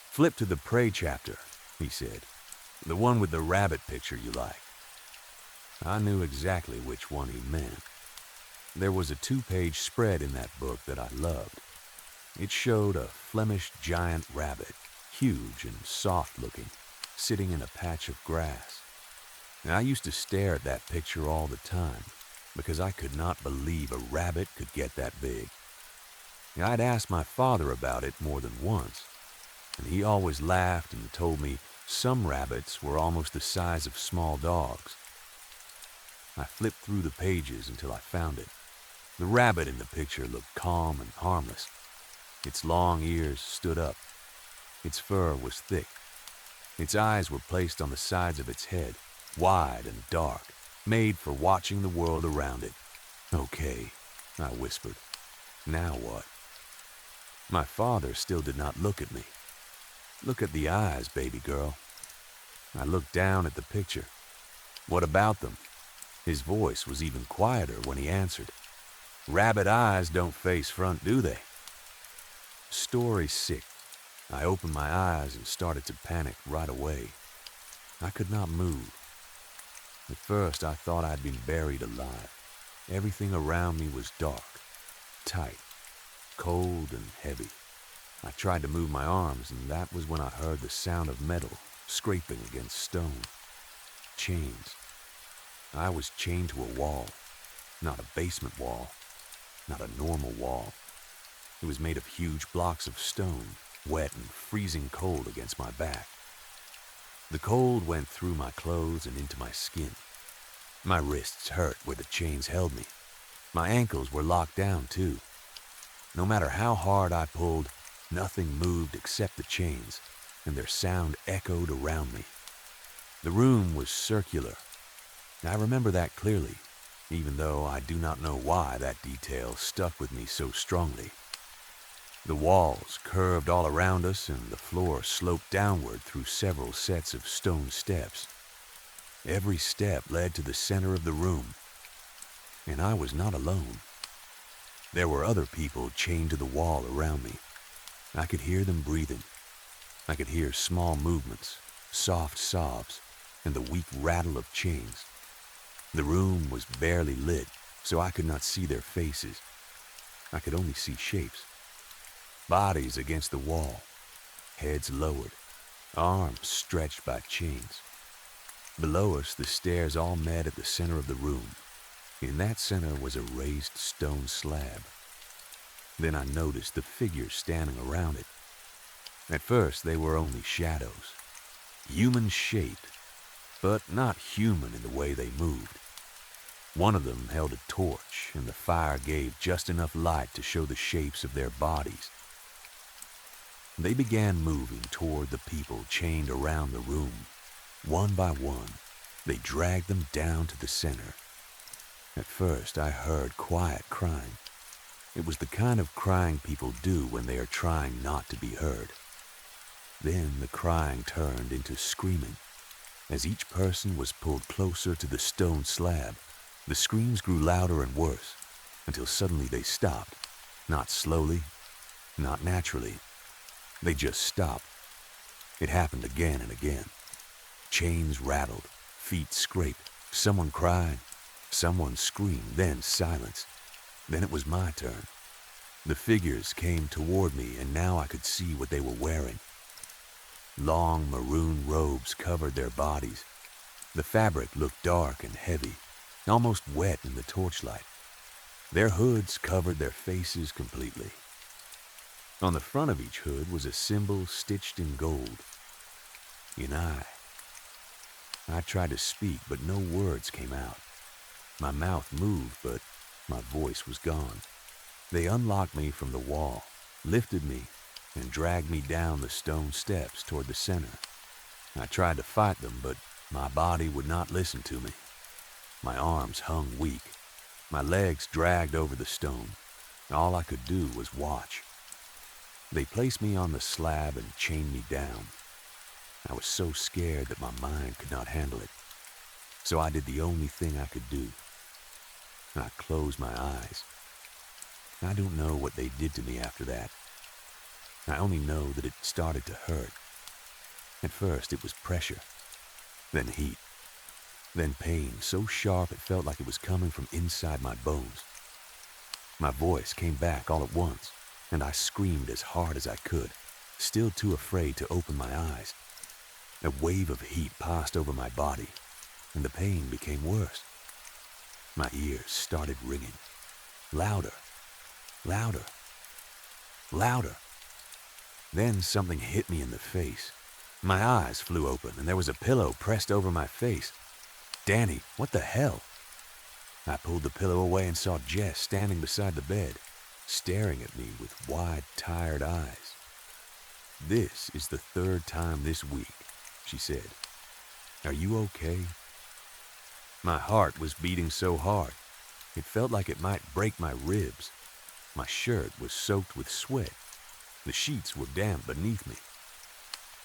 "Flip to the prey chapter," he said. "The one with the rabbit picture you like." I knew exactly which one he meant. There was a 2-page spread in that book that I loved. It showed a Flemish giant rabbit, huge and soft-looking, sitting in a patch of grass. And I used to stare at that picture all the time because I could not believe a rabbit could get that big. I'd asked my father about it more than once, and he always laughed and told me some rabbits were almost the size of small dogs. I flipped through the pages until I found it. The rabbit in the picture looked calm and harmless. Its long ears stood up. Its fur was thick. Its eyes were placed on the sides of its head, wide and dark, made for watching the world around it. "Okay," I whispered. "Now what?" My father still did not look at me. "Look at the eyes, baby girl." I looked down at the picture. "What about them?" His voice was even quieter when he answered. "Rabbit eyes don't face front, do they?" Story 6. I opened my eyes and started to panic right away. I could not move. At first, I thought I'd been buried alive. Everything around me was dark, tight, cold, and heavy. I tried to move my arms, and that was when I heard the sound of metal scraping against stone. Chains. I was chained to a wall, not a basement wall, not a normal wall. It was made of huge blocks of stone, wet and freezing cold against my back. The cold went through my clothes and into my skin. My wrists hurt where the chains held me. My ankles were locked down too. No matter how hard I pulled, nothing moved except the chains, and their sound echoed around me. The room was circular. I remember that clearly, even though I do not know why that detail stuck with me so strongly. The walls curved all around us, and the floor sloped downward through several sets of stone steps. Every step led to the center of the room, and I was not alone. There were other people chained to the wall around me. I could hear them breathing. I could hear small movements, soft sobs, and the weak rattle of chains. The room was barely lit, so I could not see their faces. I could only see shapes. Bodies against the wall, heads lowered, arms stretched by chains. Below us, the stairs all met at the center of the room, In that center was a raised stone slab. Then I noticed the figures standing around it. At first, they were only shadows, human-shaped, but not human in the way they moved. One of them held a torch, and the fire gave just enough light to show the shapes of their bodies. They began moving toward the people chained around the room. One by one, they dragged them down to the center. At first, I heard quiet crying. It was the kind of crying people do when they are trying not to be heard. Then the crying turned into screaming. As each person was pulled closer to the stone slab, the screams grew louder and worse, until suddenly they stopped. Not slowly, not naturally. They just stopped. It happened again and again. Chains rattled, feet scraped, someone cried, someone screamed, then silence. Then it was my turn. The figures came toward me, and now I could see what they were wearing. Long maroon robes covered their bodies. The fabric looked dark and heavy, almost wet in the torchlight. Their hoods covered their faces completely. On the front of each hood was a symbol stitched in gold. An eye. I tried to speak, but no words came out. My mouth moved, but my voice was gone. They unlocked me from the wall, lifted me, and dragged me down the stone steps toward the center. I tried to fight them, but my body would not listen to me. My arms hung weak. My legs dragged over the stone. All I could do was watch. They placed me on the slab and chained me down. I was so scared that my mind could not handle it. So I did the only thing I could do. I closed my eyes. I don't know what they did to me after that. I only know that it started to hurt. At first it was pressure, then heat, then pain so sharp it felt like it was coming from inside my bones. My voice came back all at once, and I screamed as hard as I could, still too afraid to open my eyes. A wave of heat passed over my body, and the pain became worse. My ears started ringing. Louder, louder, louder. Then something hit me in the face. My eyes flew open, and there was a pillow pressed over my face. Danny, what the hell? I pulled the pillow away and saw Jess standing beside the bed, staring at me with wide, tired eyes. "This is the third time this week," she said. "Are you okay?" My heart was beating so hard, it felt like it might break my ribs. My shirt was soaked with sweat. The sheets were damp beneath me.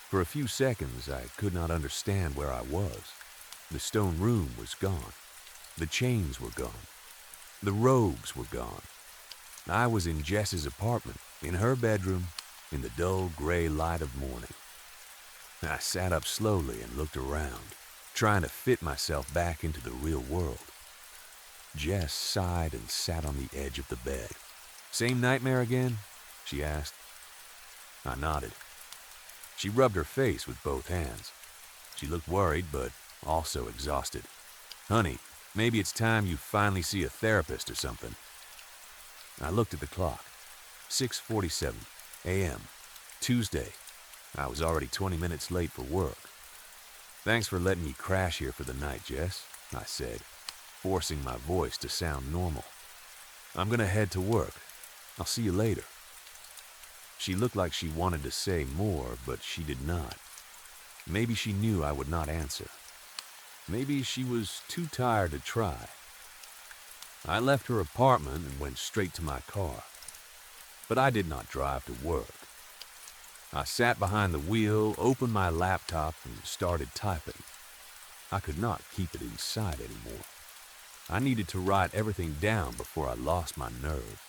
For a few seconds, I could not understand where I was. The stone room was gone. The chains were gone. The robes were gone. I was in Jess's apartment, in her bedroom, in the dull gray light of morning. I sat up slowly and looked around, trying to fit myself back into the real world. Jess sighed and sat on the edge of the bed. "Same nightmare again?" she asked. I nodded. She rubbed her face with both hands. She looked worried, but also exhausted. "Honey, maybe it's time you finally see a therapist or something." I looked at the clock. 6:47 a.m. Tuesday. I was already 20 minutes late for work. "Thanks for letting me crash here for the night, Jess," I said, forcing my voice to sound normal. "I'm gonna head to work. I'll see you later." She looked like she wanted to say more, but she did not. Maybe she knew I would not answer. Maybe she was too tired to try. I left her apartment and went straight to my car. But I did not drive to work. I sat behind the wheel, opened my laptop, and started typing. I could not keep it inside anymore. I needed to write everything down before I lost my nerve.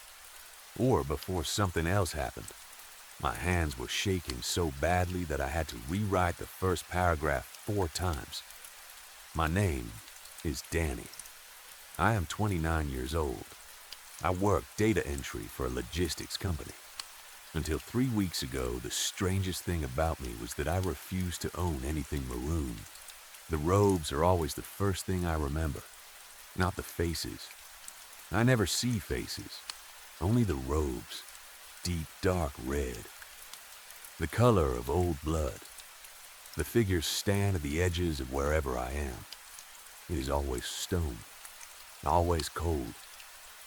Or before something else happened. My hands were shaking so badly that I had to rewrite the first paragraph 4 times. My name is Danny. I am 29 years old. I work data entry for a logistics company. Until 3 weeks ago, the strangest thing about me was that I refused to own anything maroon. The robes are always the first thing I remember. not the faces. I never see faces, only the robes, deep dark red, the color of old blood. The figures stand at the edges of wherever I am. It is always stone, always cold,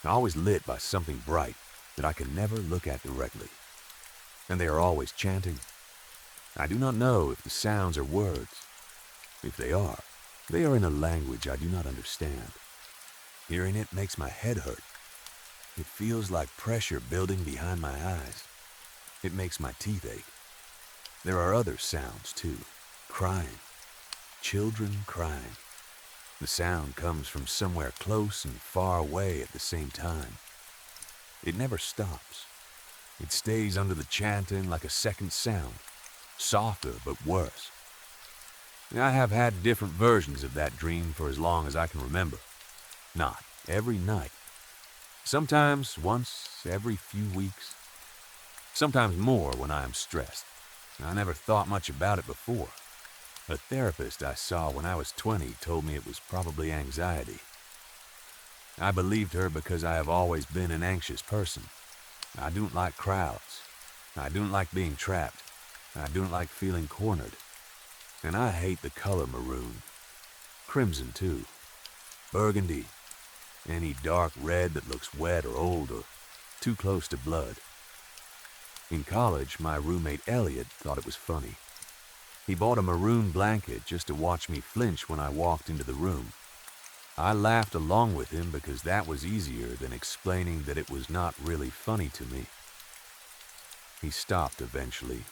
always lit by something bright that I can never look at directly. And they are always chanting. I do not know if the sounds are words. If they are in a language I do not understand. Hearing it makes my head hurt. It feels like pressure building behind my eyes. It makes my teeth ache. There are other sounds too. Crying. Children crying. The sound comes from somewhere close and far away at the same time. It never stops. It stays under the chanting like a second sound, softer but worse. I have had different versions of that dream for as long as I can remember. Not every night. Sometimes once every few weeks. Sometimes more when I am stressed. I never thought much about it before. A therapist I saw when I was 20 told me it was probably anxiety. I believed her because I have always been an anxious person. I don't like crowds. I don't like being trapped. I don't like feeling cornered. And I hate the color maroon. Crimson too. Burgundy. Any dark red that looks wet or old or too close to blood. In college, my roommate Elliot thought it was funny. He bought a maroon blanket just to watch me flinch when I walked into the room. I laughed along with him because that was easier than explaining that it was not really funny to me. He stopped eventually.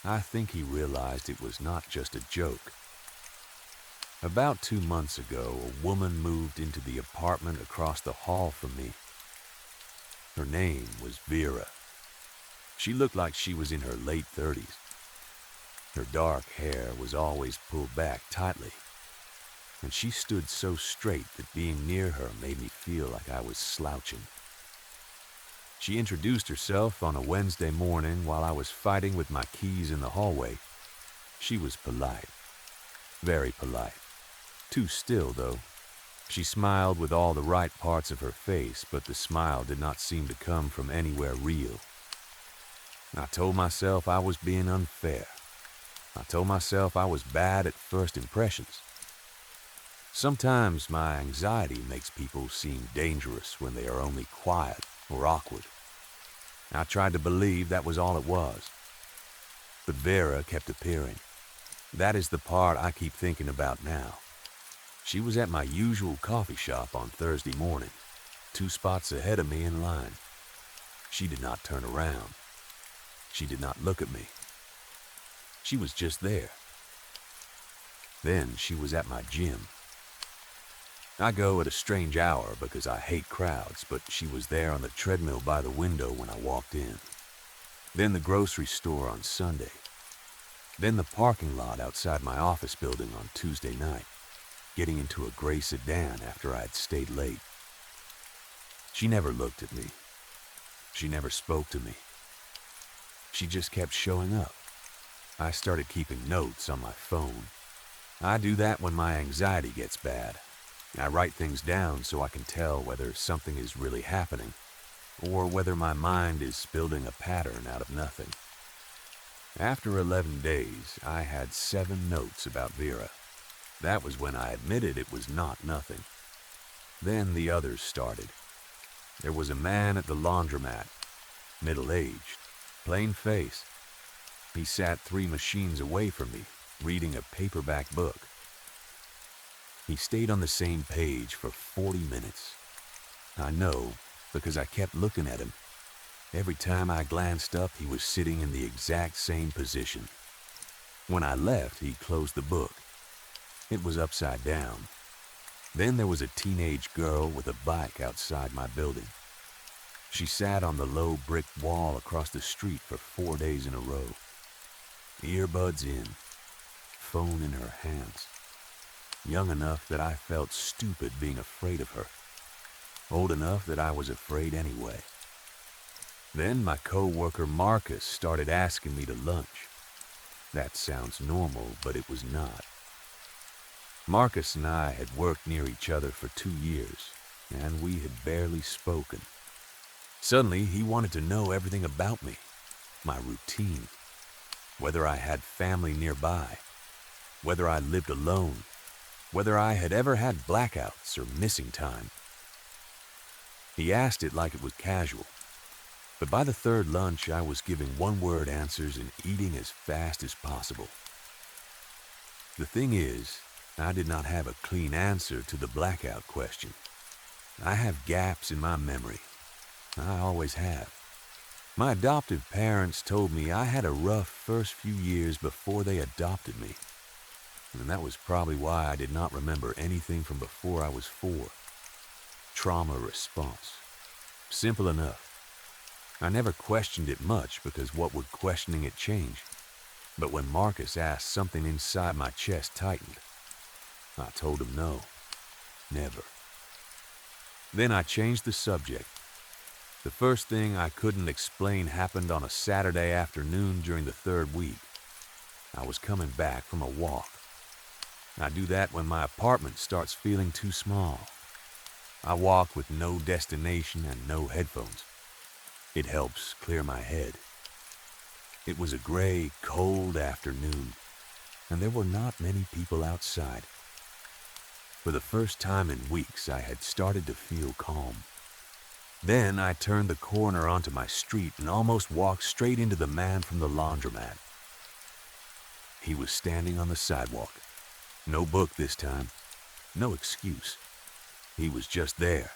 I think he realized it was not just a joke. About 2 months ago, a woman moved into the apartment across the hall from me. Her name was Vera. She looked like she was in her late 30s. Her dark hair was always pulled back tightly, and she stood so straight that being near her made me feel like I was slouching. She introduced herself on a Wednesday morning while I was fighting with my keys in the hallway. She was polite, very polite. Too still, though. She smiled with all the right parts of her face, but the smile did not seem to come from anywhere real. I told myself I was being unfair. I told myself I was bad at first impressions. Sometimes my anxiety makes people seem dangerous when they are only quiet or awkward. I tried to believe that was all it was. But Vera kept appearing. That is the part I keep thinking about now. She was at my usual coffee shop on Thursday morning, 2 spots ahead of me in line. She did not turn around. She did not look at me. She was just there. Then she was at my gym. I go at a strange hour because I hate crowds, but she was there on the treadmill by the window when I walked in. Then the grocery store on Sunday. Then the parking lot outside my office building on Tuesday night, getting into a gray sedan after I had stayed late. She never looked at me. She never spoke to me. She just kept showing up. I started keeping notes on my phone. I do that when my anxiety gets bad. I write things down so I can tell whether something is really happening, or whether my mind is building a pattern out of nothing. After 11 days, I had 7 notes about Vera. That was when I admitted it was not nothing. Then the others started. There was a man at the laundromat, middle-aged, plain face. He sat 3 machines away from me, reading a paperback book. He stayed on the same page for 40 minutes. I know because I kept looking at him. Every time I glanced up, he was sitting in the exact same position. When I left, he closed the book. It was upside down. Then there was a teenage girl with a bike outside my building. She sat on the low brick wall across the street for 4 days in a row. Earbuds in, phone in her hands. Young enough that I felt stupid being afraid of her. Old enough that I was afraid anyway. Then my co-worker Marcus started asking me to lunch. That sounds normal, but it was not. Marcus and I had worked near each other for 2 years, and we had barely spoken. Suddenly, he wanted to know everything about me, my routine, whether I had family nearby, whether I lived alone, whether I had ever had blackouts or missing time. He asked it like it was casual, but by the third lunch I was giving one-word answers and eating as fast as possible. The thing is, I did not have a clean answer to the blackout question. I have gaps in my memory. I always have. My adoptive parents told me I had a rough first few years before they adopted me, and that was probably why I did not remember anything from before I was 4. Trauma response. Simple enough. I never questioned it much because what would questioning it change? But when Marcus asked, something inside my chest tightened. I told him no, never. Then I changed the subject. The first thing I couldn't explain happened on a Saturday afternoon during the 3rd week. I was coming back from a walk. I do that when my apartment starts feeling too small. I walk with no destination and no headphones. It helps clear my head. It was a gray, cold afternoon, and there were not many people outside. For the first time in weeks, I had started to feel calm. Then I turned the corner onto my street and almost walked straight into the man from the laundromat. He was standing on the sidewalk. No book this time. No excuse. He was just there,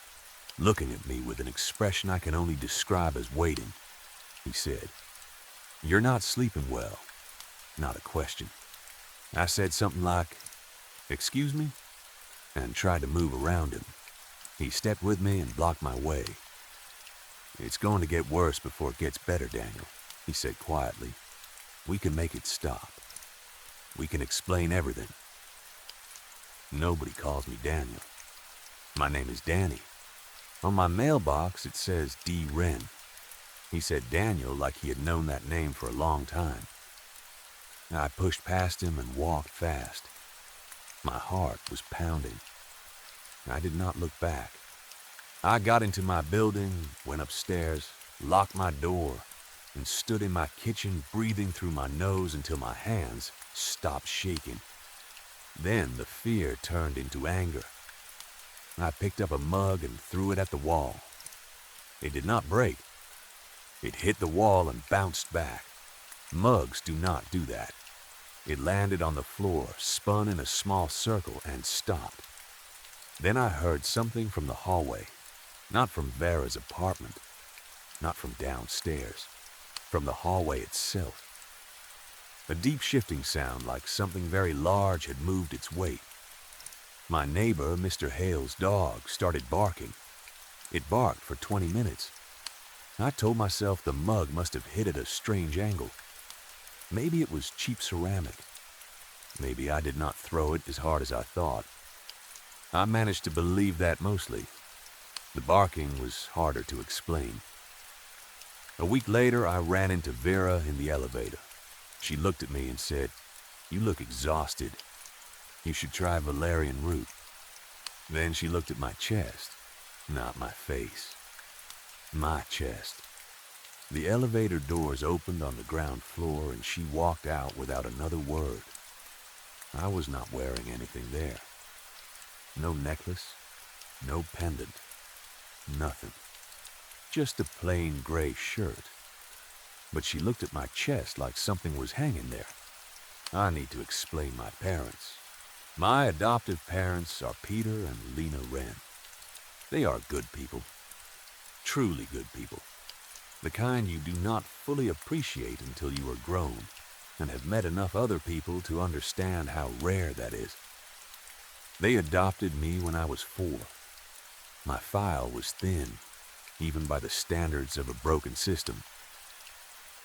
looking at me with an expression I can only describe as waiting. He said, "You're not sleeping well." Not a question. I said something like, "Excuse me?" and tried to move around him. He stepped with me and blocked my way. "It's going to get worse before it gets better, Daniel," he said quietly. "We can make it stop. We can explain everything." Nobody calls me Daniel. My name is Danny. On my mailbox it says D. Wren. He said Daniel like he had known that name for a long time. I pushed past him and walked fast. My heart was pounding. I did not look back. I got into my building, went upstairs, locked my door, and stood in my kitchen breathing through my nose until my hands stopped shaking. Then the fear turned into anger. I picked up a mug and threw it at the wall. It did not break. It hit the wall and bounced back. Mugs do not do that. It landed on the floor, spun in a small circle, and stopped. Then I heard something from the hallway, not from Vera's apartment, not from downstairs, from the hallway itself. A deep shifting sound like something very large had moved its weight. My neighbor, Mr. Hale's dog, started barking. It barked for 20 minutes. I told myself the mug must have hit at a strange angle. Maybe it was cheap ceramic. Maybe I did not throw it as hard as I thought. I managed to believe that mostly. The barking was harder to explain. A week later, I ran into Vera in the elevator. She looked at me and said, "You look exhausted. You should try valerian root." Then she looked at my chest, not my face. My chest. The elevator doors opened on the ground floor and she walked out without another word. I was not wearing anything there. No necklace, no pendant, nothing. Just a plain gray shirt. But she looked at my chest like something was hanging there. I need to explain my parents. My adoptive parents are Peter and Lena Wren. They are good people. Truly good people. The kind you do not fully appreciate until you are grown and have met enough other people to understand how rare that is. They adopted me when I was 4. My file was thin, even by the standards of a broken system.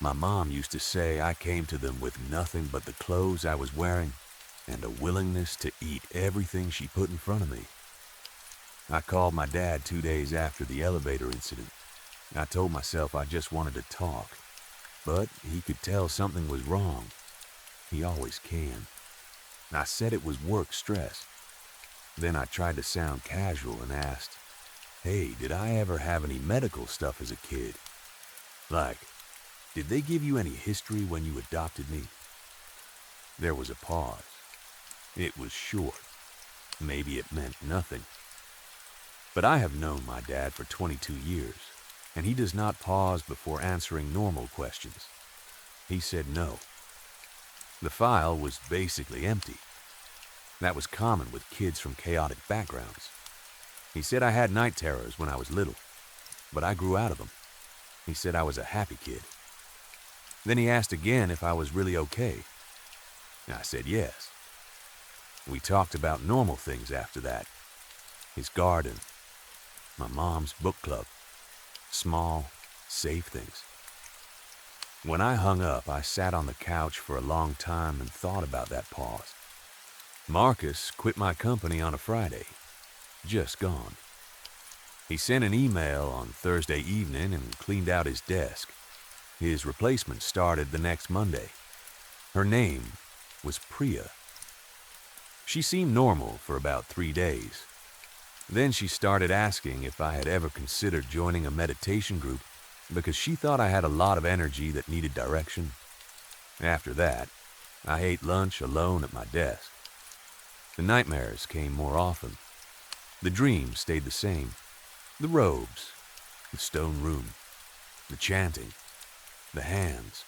My mom used to say I came to them with nothing but the clothes I was wearing and a willingness to eat everything she put in front of me. I called my dad 2 days after the elevator incident. I told myself I just wanted to talk, but he could tell something was wrong. He always can. I said it was work stress. Then I tried to sound casual and asked, "Hey, did I ever have any medical stuff as a kid? Like, did they give you any history when you adopted me?" There was a pause. It was short. Maybe it meant nothing. But I have known my dad for 22 years, and he does not pause before answering normal questions. He said no. The file was basically empty. That was common with kids from chaotic backgrounds. He said I had night terrors when I was little, but I grew out of them. He said I was a happy kid. Then he asked again if I was really okay. I said yes. We talked about normal things after that. His garden, my mom's book club, small, safe things. When I hung up, I sat on the couch for a long time and thought about that pause. Marcus quit my company on a Friday, just gone. He sent an email on Thursday evening and cleaned out his desk. His replacement started the next Monday. Her name was Priya. She seemed normal for about 3 days. Then she started asking if I had ever considered joining a meditation group because she thought I had a lot of energy that needed direction. After that, I ate lunch alone at my desk. The nightmares came more often. The dreams stayed the same. The robes, the stone room, the chanting, the hands.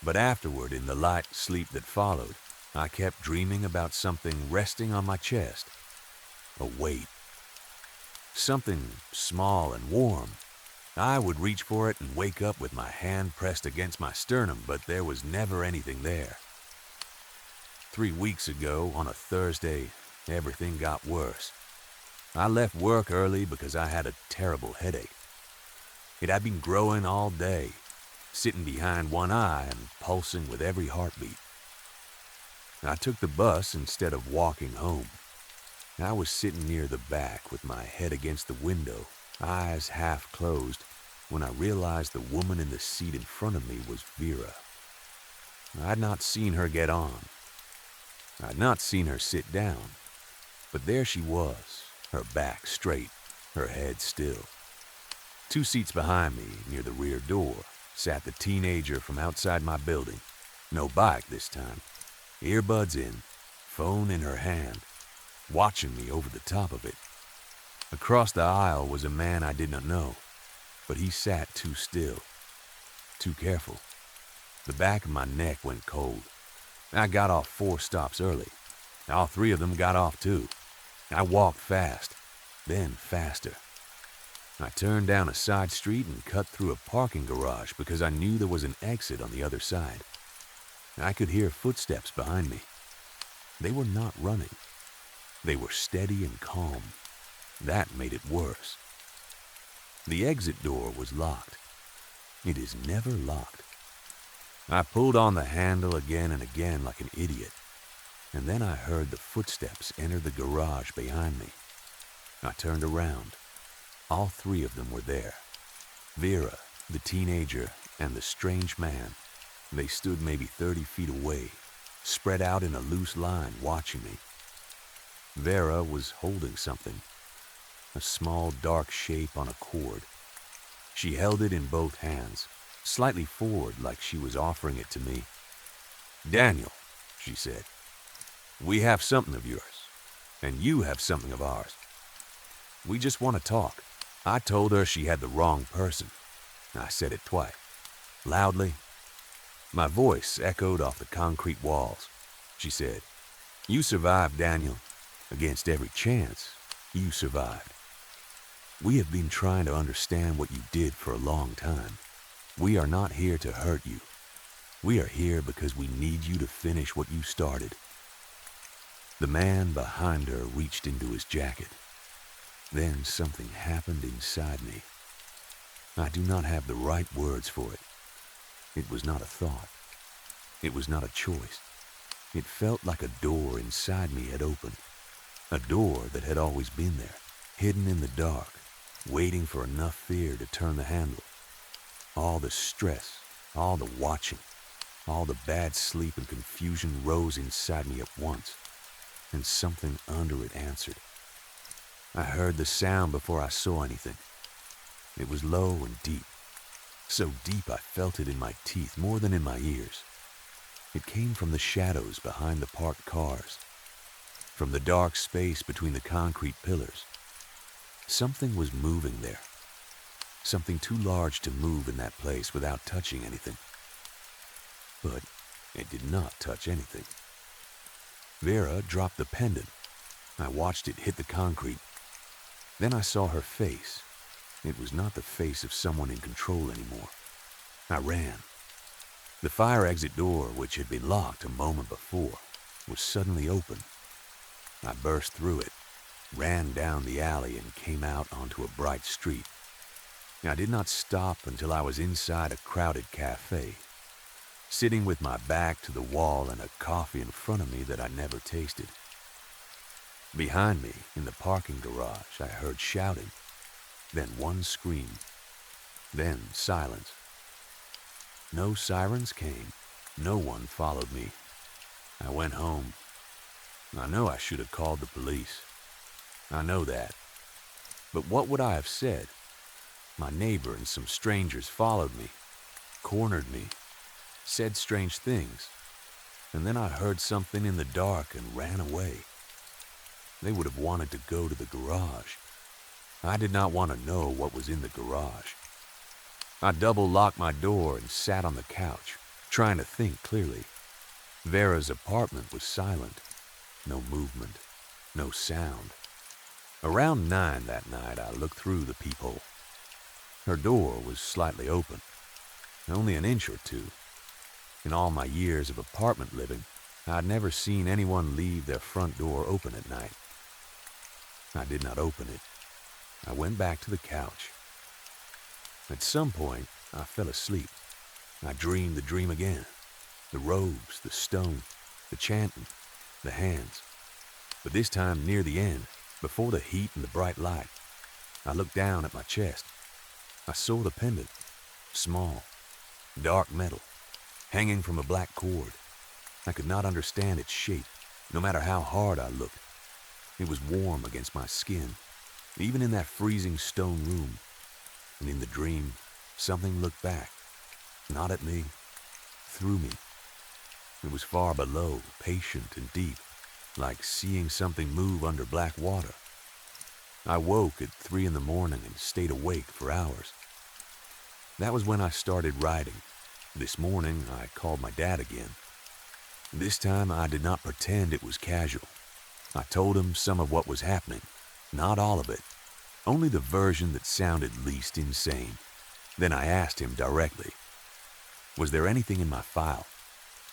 But afterward, in the light sleep that followed, I kept dreaming about something resting on my chest. A weight. Something small and warm. I would reach for it and wake up with my hand pressed against my sternum, but there was never anything there. 3 weeks ago, on a Thursday, everything got worse. I left work early because I had a terrible headache. It had been growing all day, sitting behind one eye and pulsing with every heartbeat. I took the bus instead of walking home. I was sitting near the back with my head against the window, eyes half closed, when I realized the woman in the seat in front of me was Vera. I had not seen her get on. I had not seen her sit down. But there she was, her back straight, her head still. 2 seats behind me, near the rear door, sat the teenager from outside my building. No bike this time. Earbuds in, phone in her hand, watching me over the top of it. Across the aisle was a man I did not know, but he sat too still, too careful. The back of my neck went cold. I got off 4 stops early. All 3 of them got off too. I walked fast, then faster. I turned down a side street and cut through a parking garage because I knew there was an exit on the other side. I could hear footsteps behind me. They were not running. They were steady and calm. That made it worse. The exit door was locked. It is never locked. I pulled on the handle again and again like an idiot, and then I heard the footsteps enter the garage behind me. I turned around. All 3 of them were there. Vera, the teenager, and the strange man. They stood maybe 30 feet away, spread out in a loose line, watching me. Vera was holding something, a small dark shape on a cord. She held it in both hands, slightly forward like she was offering it to me. "Daniel," she said, "we have something of yours, and you have something of ours. We just want to talk." I told her she had the wrong person. I said it twice, loudly. My voice echoed off the concrete walls. She said, "You survived, Daniel. Against every chance, you survived. We have been trying to understand what you did for a long time. We are not here to hurt you. We are here because we need you to finish what you started." The man behind her reached into his jacket. Then something happened inside me. I do not have the right words for it. It was not a thought. It was not a choice. It felt like a door inside me had opened. A door that had always been there, hidden in the dark, waiting for enough fear to turn the handle. All the stress, all the watching, all the bad sleep and confusion rose inside me at once. and something under it answered. I heard the sound before I saw anything. It was low and deep, so deep I felt it in my teeth more than in my ears. It came from the shadows behind the parked cars, from the dark space between the concrete pillars. Something was moving there, something too large to move in that place without touching anything. But it did not touch anything. Vera dropped the pendant. I watched it hit the concrete. Then I saw her face. It was not the face of someone in control anymore. I ran. The fire exit door, which had been locked a moment before, was suddenly open. I burst through it, ran down the alley, and came out onto a bright street. I did not stop until I was inside a crowded cafe, sitting with my back to the wall and a coffee in front of me that I never tasted. Behind me, in the parking garage, I heard shouting, then one scream, then silence. No sirens came. No one followed me. I went home. I know I should have called the police. I know that. But what would I have said? My neighbor and some strangers followed me, cornered me, said strange things, and then I heard something in the dark and ran away. They would have wanted to go to the garage. I did not want to know what was in the garage. I double-locked my door and sat on the couch, trying to think clearly. Vera's apartment was silent. No movement, no sound. Around 9 that night, I looked through the peephole. Her door was slightly open, only an inch or two. In all my years of apartment living, I'd never seen anyone leave their front door open at night. I did not open it. I went back to the couch. At some point, I fell asleep. I dreamed the dream again. The robes, the stone, the chanting, the hands. But this time near the end, before the heat and the bright light, I looked down at my chest. I saw the pendant, small, dark metal, hanging from a black cord. I could not understand its shape, no matter how hard I looked. It was warm against my skin, even in that freezing stone room. And in the dream, something looked back, not at me, through me. It was far below, patient and deep, like seeing something move under black water. I woke at 3 in the morning and stayed awake for hours. That was when I started writing. This morning, I called my dad again. This time, I did not pretend it was casual. I told him some of what was happening, not all of it, only the version that sounded least insane. Then I asked him directly, was there anything in my file?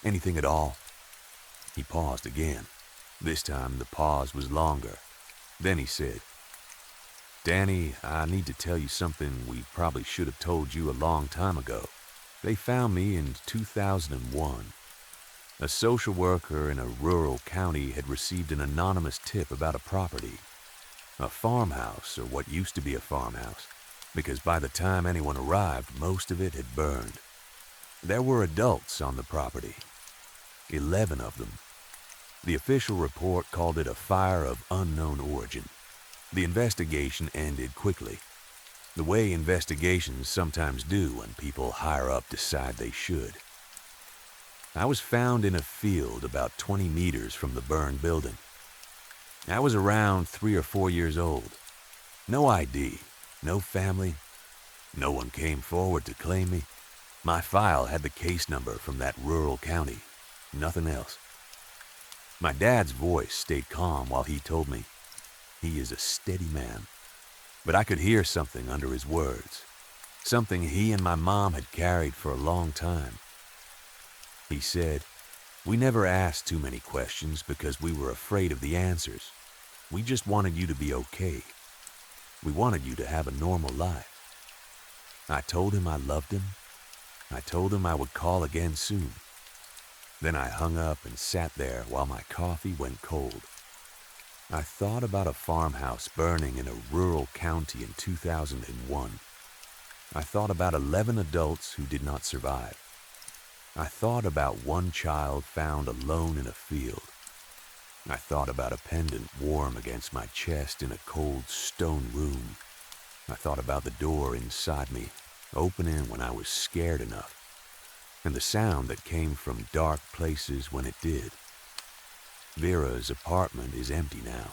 Anything at all? He paused again. This time the pause was longer. Then he said, Danny, I need to tell you something we probably should have told you a long time ago. They found me in 2001. A social worker in a rural county had received an anonymous tip about a property, a farmhouse, or what used to be a farmhouse, because by the time anyone arrived, most of it had burned. There were adults on the property, 11 of them. The official report called it a fire of unknown origin. The investigation ended quickly, the way investigations sometimes do when people higher up decide they should. I was found in a field about 20 meters from the burned building. I was around 3 or 4 years old. No ID, no family. No one came forward to claim me. My file had the case number from that rural county, nothing else. My dad's voice stayed calm while he told me. He is a steady man. But I could hear something under his words, something he and my mom had carried for a long time. He said, we never asked too many questions because we were afraid of the answers. We just wanted you to be okay. We wanted you to have a normal life. I told him I loved him. I told him I would call again soon. Then I hung up and sat there while my coffee went cold. I thought about a farmhouse burning in a rural county in 2001. I thought about 11 adults who did not survive. I thought about one child found alone in a field. I thought about a pendant warm against my chest in a cold stone room. I thought about the door inside me, opening when I was scared enough, and the sound that came from dark places when it did. Vera's apartment is empty now.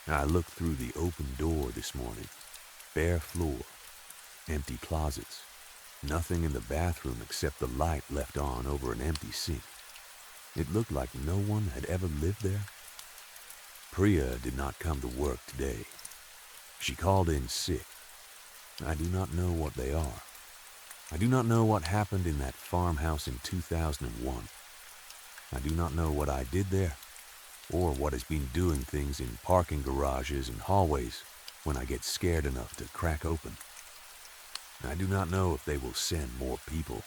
I looked through the open door this morning. Bare floor, empty closets, nothing in the bathroom except the light left on over an empty sink. It looked like no one had ever lived there. Priya did not come to work today. She called in sick. I do not know what they are. I do not know what happened in that farmhouse in 2001. I do not know what I did there, or what has been doing things in parking garages and hallways when I get scared enough to crack open. I do not know if they will send more people.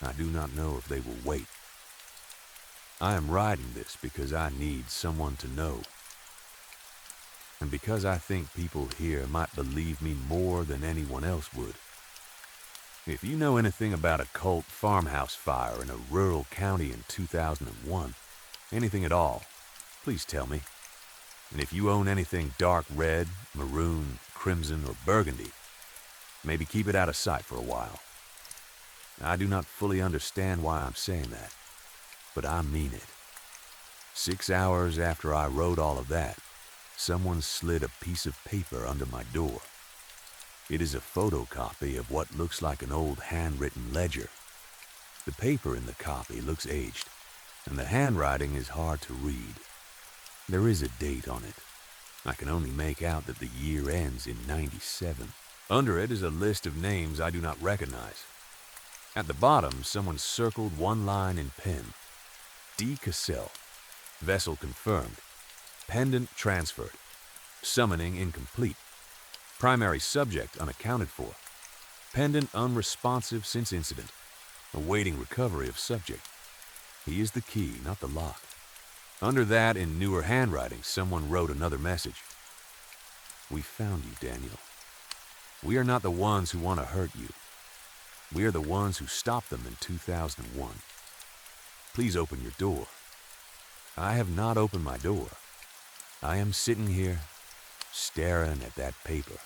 I do not know if they will wait. I am writing this because I need someone to know, and because I think people here might believe me more than anyone else would. If you know anything about a cult farmhouse fire in a rural county in 2001, anything at all, please tell me. And if you own anything dark red, maroon, crimson, or burgundy, maybe keep it out of sight for a while. I do not fully understand why I'm saying that, but I mean it. 6 hours after I wrote all of that, someone slid a piece of paper under my door. It is a photocopy of what looks like an old handwritten ledger. The paper in the copy looks aged, and the handwriting is hard to read. There is a date on it. I can only make out that the year ends in 97. Under it is a list of names I do not recognize. At the bottom, someone circled one line in pen. D. Cassell. Vessel confirmed. Pendant transferred. Summoning incomplete. Primary subject unaccounted for. Pendant unresponsive since incident. Awaiting recovery of subject. He is the key, not the lock. Under that, in newer handwriting, someone wrote another message. We found you, Daniel. We are not the ones who want to hurt you. We are the ones who stopped them in 2001. Please open your door. I have not opened my door. I am sitting here, staring at that paper,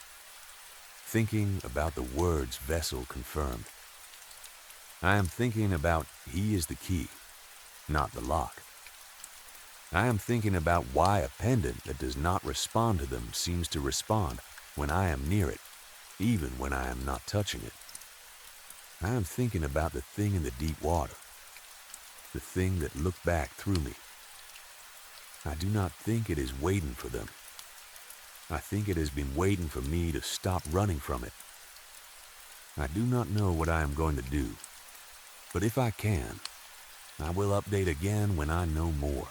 thinking about the words Vessel confirmed. I am thinking about he is the key, not the lock. I am thinking about why a pendant that does not respond to them seems to respond when I am near it, even when I am not touching it. I am thinking about the thing in the deep water, the thing that looked back through me. I do not think it is waiting for them. I think it has been waiting for me to stop running from it. I do not know what I am going to do, but if I can, I will update again when I know more.